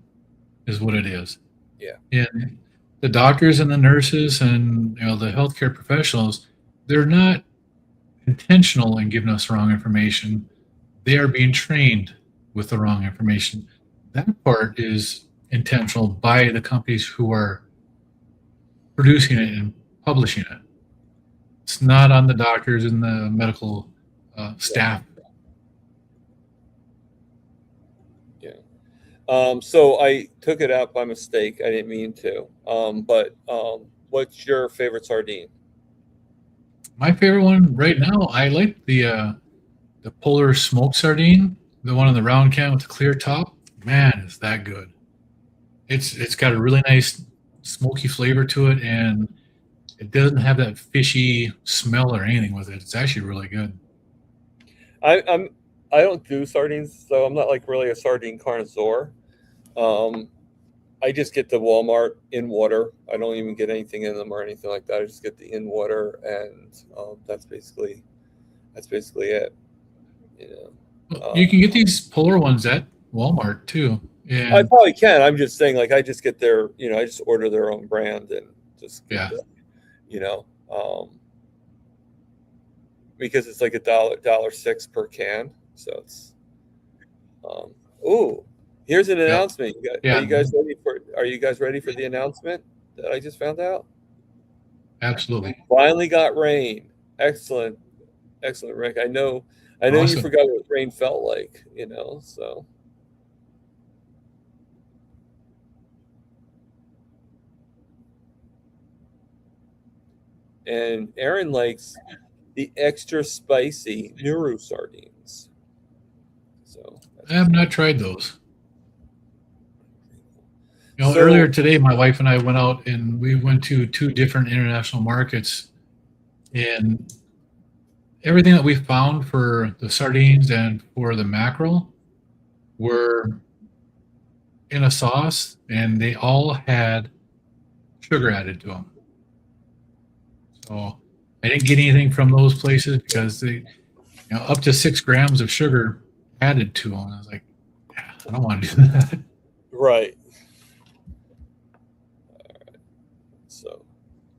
is what it is. Yeah. And the doctors and the nurses and the healthcare professionals, they're not intentional in giving us wrong information. They are being trained with the wrong information. That part is intentional by the companies who are producing it and publishing it. It's not on the doctors and the medical staff. Yeah. So I took it out by mistake. I didn't mean to. But what's your favorite sardine? My favorite one right now, I like the Polar smoked sardine, the one in the round can with the clear top. Man, is that good. It's got a really nice smoky flavor to it, and it doesn't have that fishy smell or anything with it. It's actually really good. I don't do sardines, so I'm not like really a sardine connoisseur. I just get the Walmart in water. I don't even get anything in them or anything like that. I just get the in water, and that's basically it. You can get these Polar ones at Walmart too. Yeah, I probably can. I'm just saying, like, I just get their, I just order their own brand and just, because it's like $1.06 per can. So it's, here's an announcement. Yeah. Are you guys ready for the announcement that I just found out? Absolutely. Finally got rain. Excellent, Rick. I know Awesome. You forgot what rain felt like, so. and Aaron likes the extra spicy Nuru sardines. So I have not tried those. So- Earlier today, my wife and I went out and we went to 2 different international markets, and everything that we found for the sardines and for the mackerel were in a sauce, and they all had sugar added to them. So I didn't get anything from those places because they, up to 6 grams of sugar added to them. I was like, yeah, I don't want to do that. right. All right. So,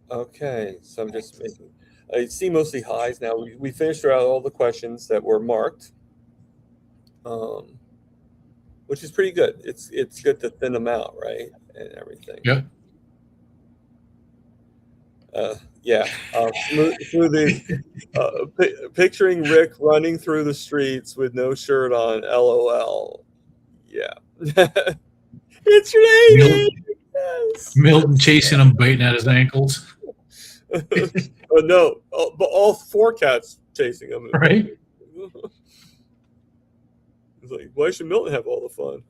okay. So I'm just making. I see mostly highs now. We finished out all the questions that were marked, which is pretty good. It's good to thin them out, right, and everything. Yep. Yeah. Through the picturing Rick running through the streets with no shirt on. LOL. Yeah. It's raining. Yes. Milton chasing him, biting at his ankles. Oh no! But all 4 cats chasing him. Right? It's like, why should Milton have all the fun?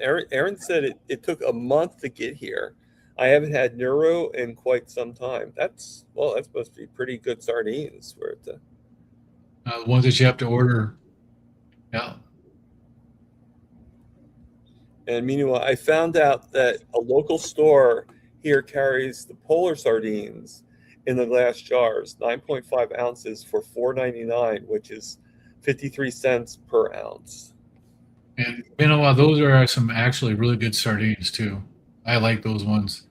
Aaron said it took a month to get here. I haven't had Nuru in quite some time. That's supposed to be pretty good sardines for it to. The ones that you have to order. Yeah. And meanwhile, I found out that a local store here carries the polar sardines in the glass jars, 9.5 ounces for $4.99, which is 53 cents per ounce. And those are some actually really good sardines too. I like those ones.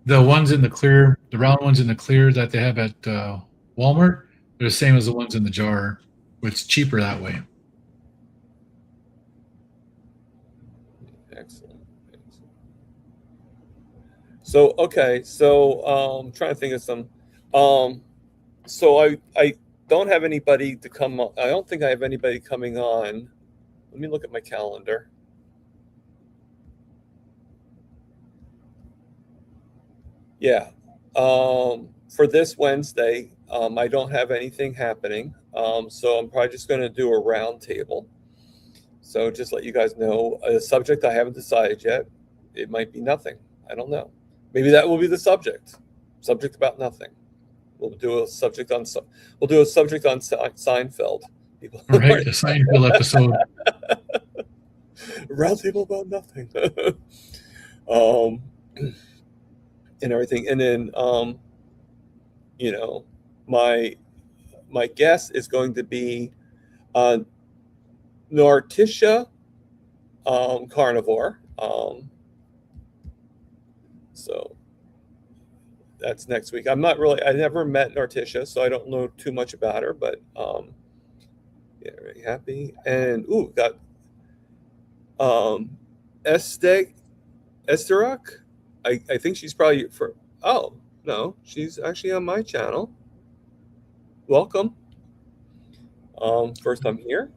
The ones in the clear, the round ones in the clear that they have at Walmart, they're the same as the ones in the jar. It's cheaper that way. Excellent. So okay, so I'm trying to think of some. So I don't have anybody to come on. I don't think I have anybody coming on. Let me look at my calendar. Yeah. For this Wednesday, I don't have anything happening. So I'm probably just going to do a round table. So just let you guys know, a subject I haven't decided yet. It might be nothing. I don't know. Maybe that will be the subject. Subject about nothing. We'll do a subject on Seinfeld. People. Right, the Seinfeld episode. Round table about nothing. And everything. And then my guess is going to be Norticia carnivore. So that's next week. I never met Norticia, so I don't know too much about her, but yeah, very happy. And got Esterak. I think she's probably no, she's actually on my channel. Welcome. First time here.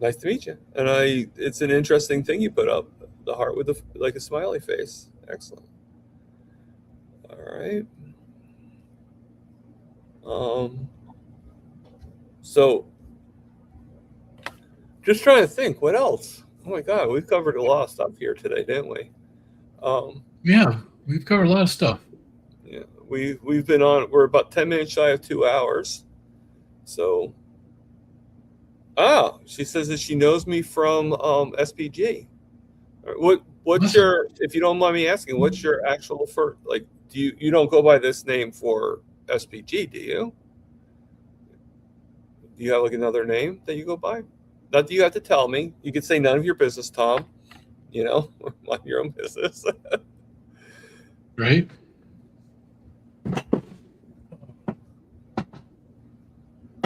Nice to meet you. And it's an interesting thing you put up, the heart with like a smiley face. Excellent. All right. So just trying to think, what else? Oh my God, we've covered a lot of stuff here today, didn't we? Yeah, we've covered a lot of stuff. Yeah, we've been on. We're about 10 minutes shy of 2 hours. So, she says that she knows me from SPG. What's your, if you don't mind me asking, what's your actual first? Like, you don't go by this name for SPG, do you? Do you have like another name that you go by? Not that you have to tell me. You could say none of your business, Tom. Mind your own business. Right?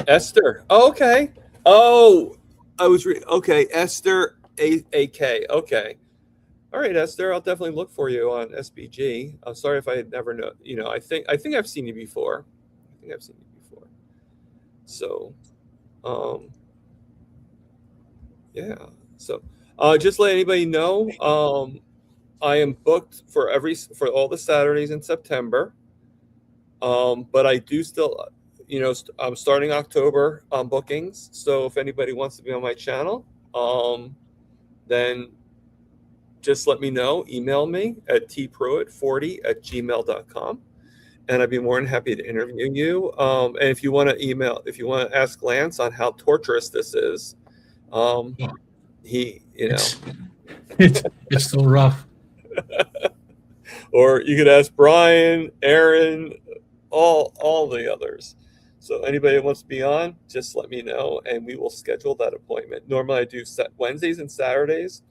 Esther. Oh, okay. Oh, okay. Esther AK. Okay. All right, Esther. I'll definitely look for you on SBG. I'm sorry if I had never known. I think I've seen you before. So, Yeah. So, just let anybody know. I am booked for all the Saturdays in September. But I do still, I'm starting October bookings. So if anybody wants to be on my channel, then just let me know. Email me at tpruitt40@gmail.com. And I'd be more than happy to interview you. And if you want to ask Lance on how torturous this is, he, It's so rough. or you could ask Brian, Aaron, all the others. So anybody that wants to be on, just let me know, and we will schedule that appointment. Normally, I do Wednesdays and Saturdays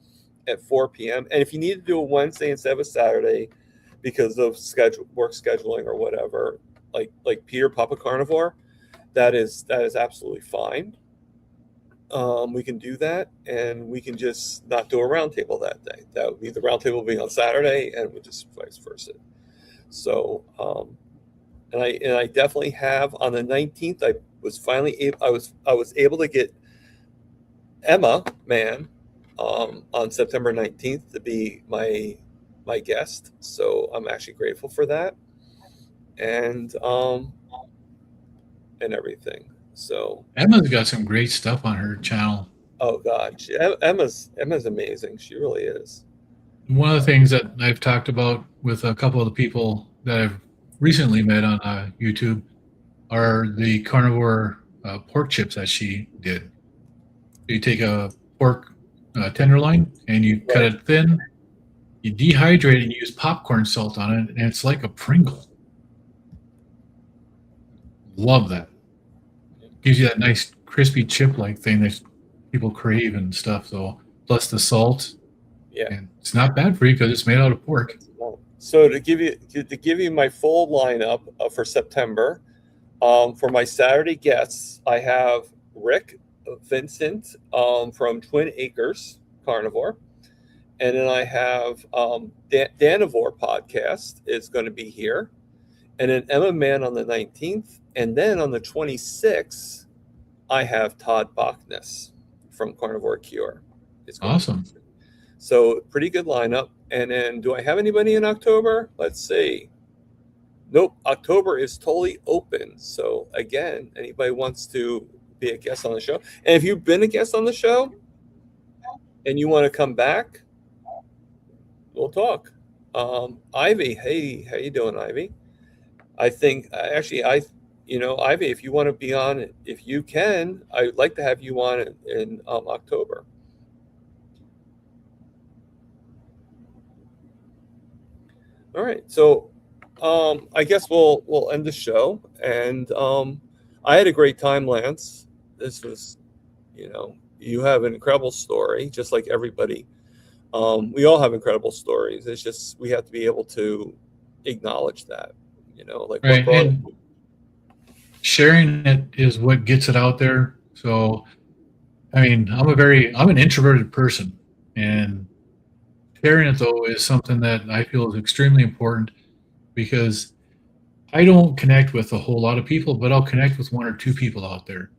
at 4 p.m. And if you need to do a Wednesday instead of a Saturday because of work scheduling or whatever, like Peter Papa Carnivore, that is absolutely fine. We can do that, and we can just not do a roundtable that day. That would be the roundtable being on Saturday, and we'll just vice versa. So, and I definitely have on the 19th. I was able to get Emma Mann on September 19th to be my guest. So I'm actually grateful for that, and everything. So Emma's got some great stuff on her channel. oh God, Emma's amazing. She really is. One of the things that I've talked about with a couple of the people that I've recently met on YouTube are the carnivore pork chips that she did. You take a pork tenderloin and you cut it thin, you dehydrate it and you use popcorn salt on it, and it's like a Pringle. Love that. Gives you that nice crispy chip-like thing that people crave and stuff. So plus the salt. Yeah, and it's not bad for you because it's made out of pork. So to give you my full lineup for September, for my Saturday guests, I have Rick Vincent from Twin Acres Carnivore, and then I have Danivore Podcast is going to be here, and then Emma Mann on the 19th, and then on the 26th, I have Todd Bachnes from Carnivore Cure. It's awesome. So pretty good lineup. And then do I have anybody in October? Let's see. Nope. October is totally open. So again, anybody wants to be a guest on the show. And if you've been a guest on the show and you want to come back, we'll talk. Ivy, hey, how you doing, Ivy? I think actually Ivy, if you want to be on, if you can, I'd like to have you on in October. All right, so I guess we'll end the show, and I had a great time, Lance. This was, you have an incredible story, just like everybody. We all have incredible stories. It's just we have to be able to acknowledge that, like right. And sharing it is what gets it out there. So, I mean, I'm an introverted person, and sharing it though is something that I feel is extremely important because I don't connect with a whole lot of people, but I'll connect with one or two people out there.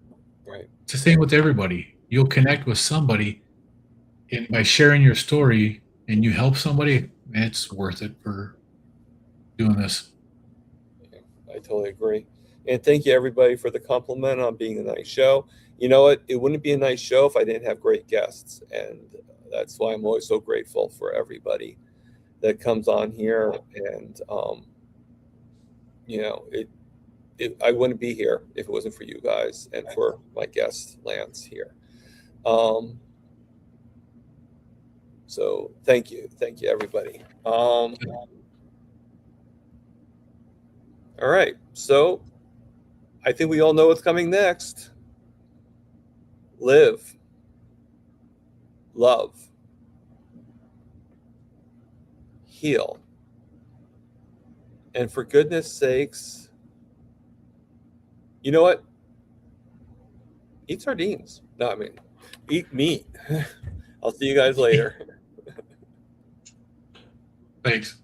Right. It's the same with everybody. You'll connect with somebody, and by sharing your story and you help somebody, it's worth it for doing this. Yeah, I totally agree. And thank you everybody for the compliment on being a nice show. You know what? It wouldn't be a nice show if I didn't have great guests. And that's why I'm always so grateful for everybody that comes on here. And, I wouldn't be here if it wasn't for you guys and for my guest, Lance, here. So thank you, everybody. All right, so I think we all know what's coming next. Live, love, heal, and for goodness sakes, you know what? Eat sardines. No, I mean, eat meat. I'll see you guys later. Thanks.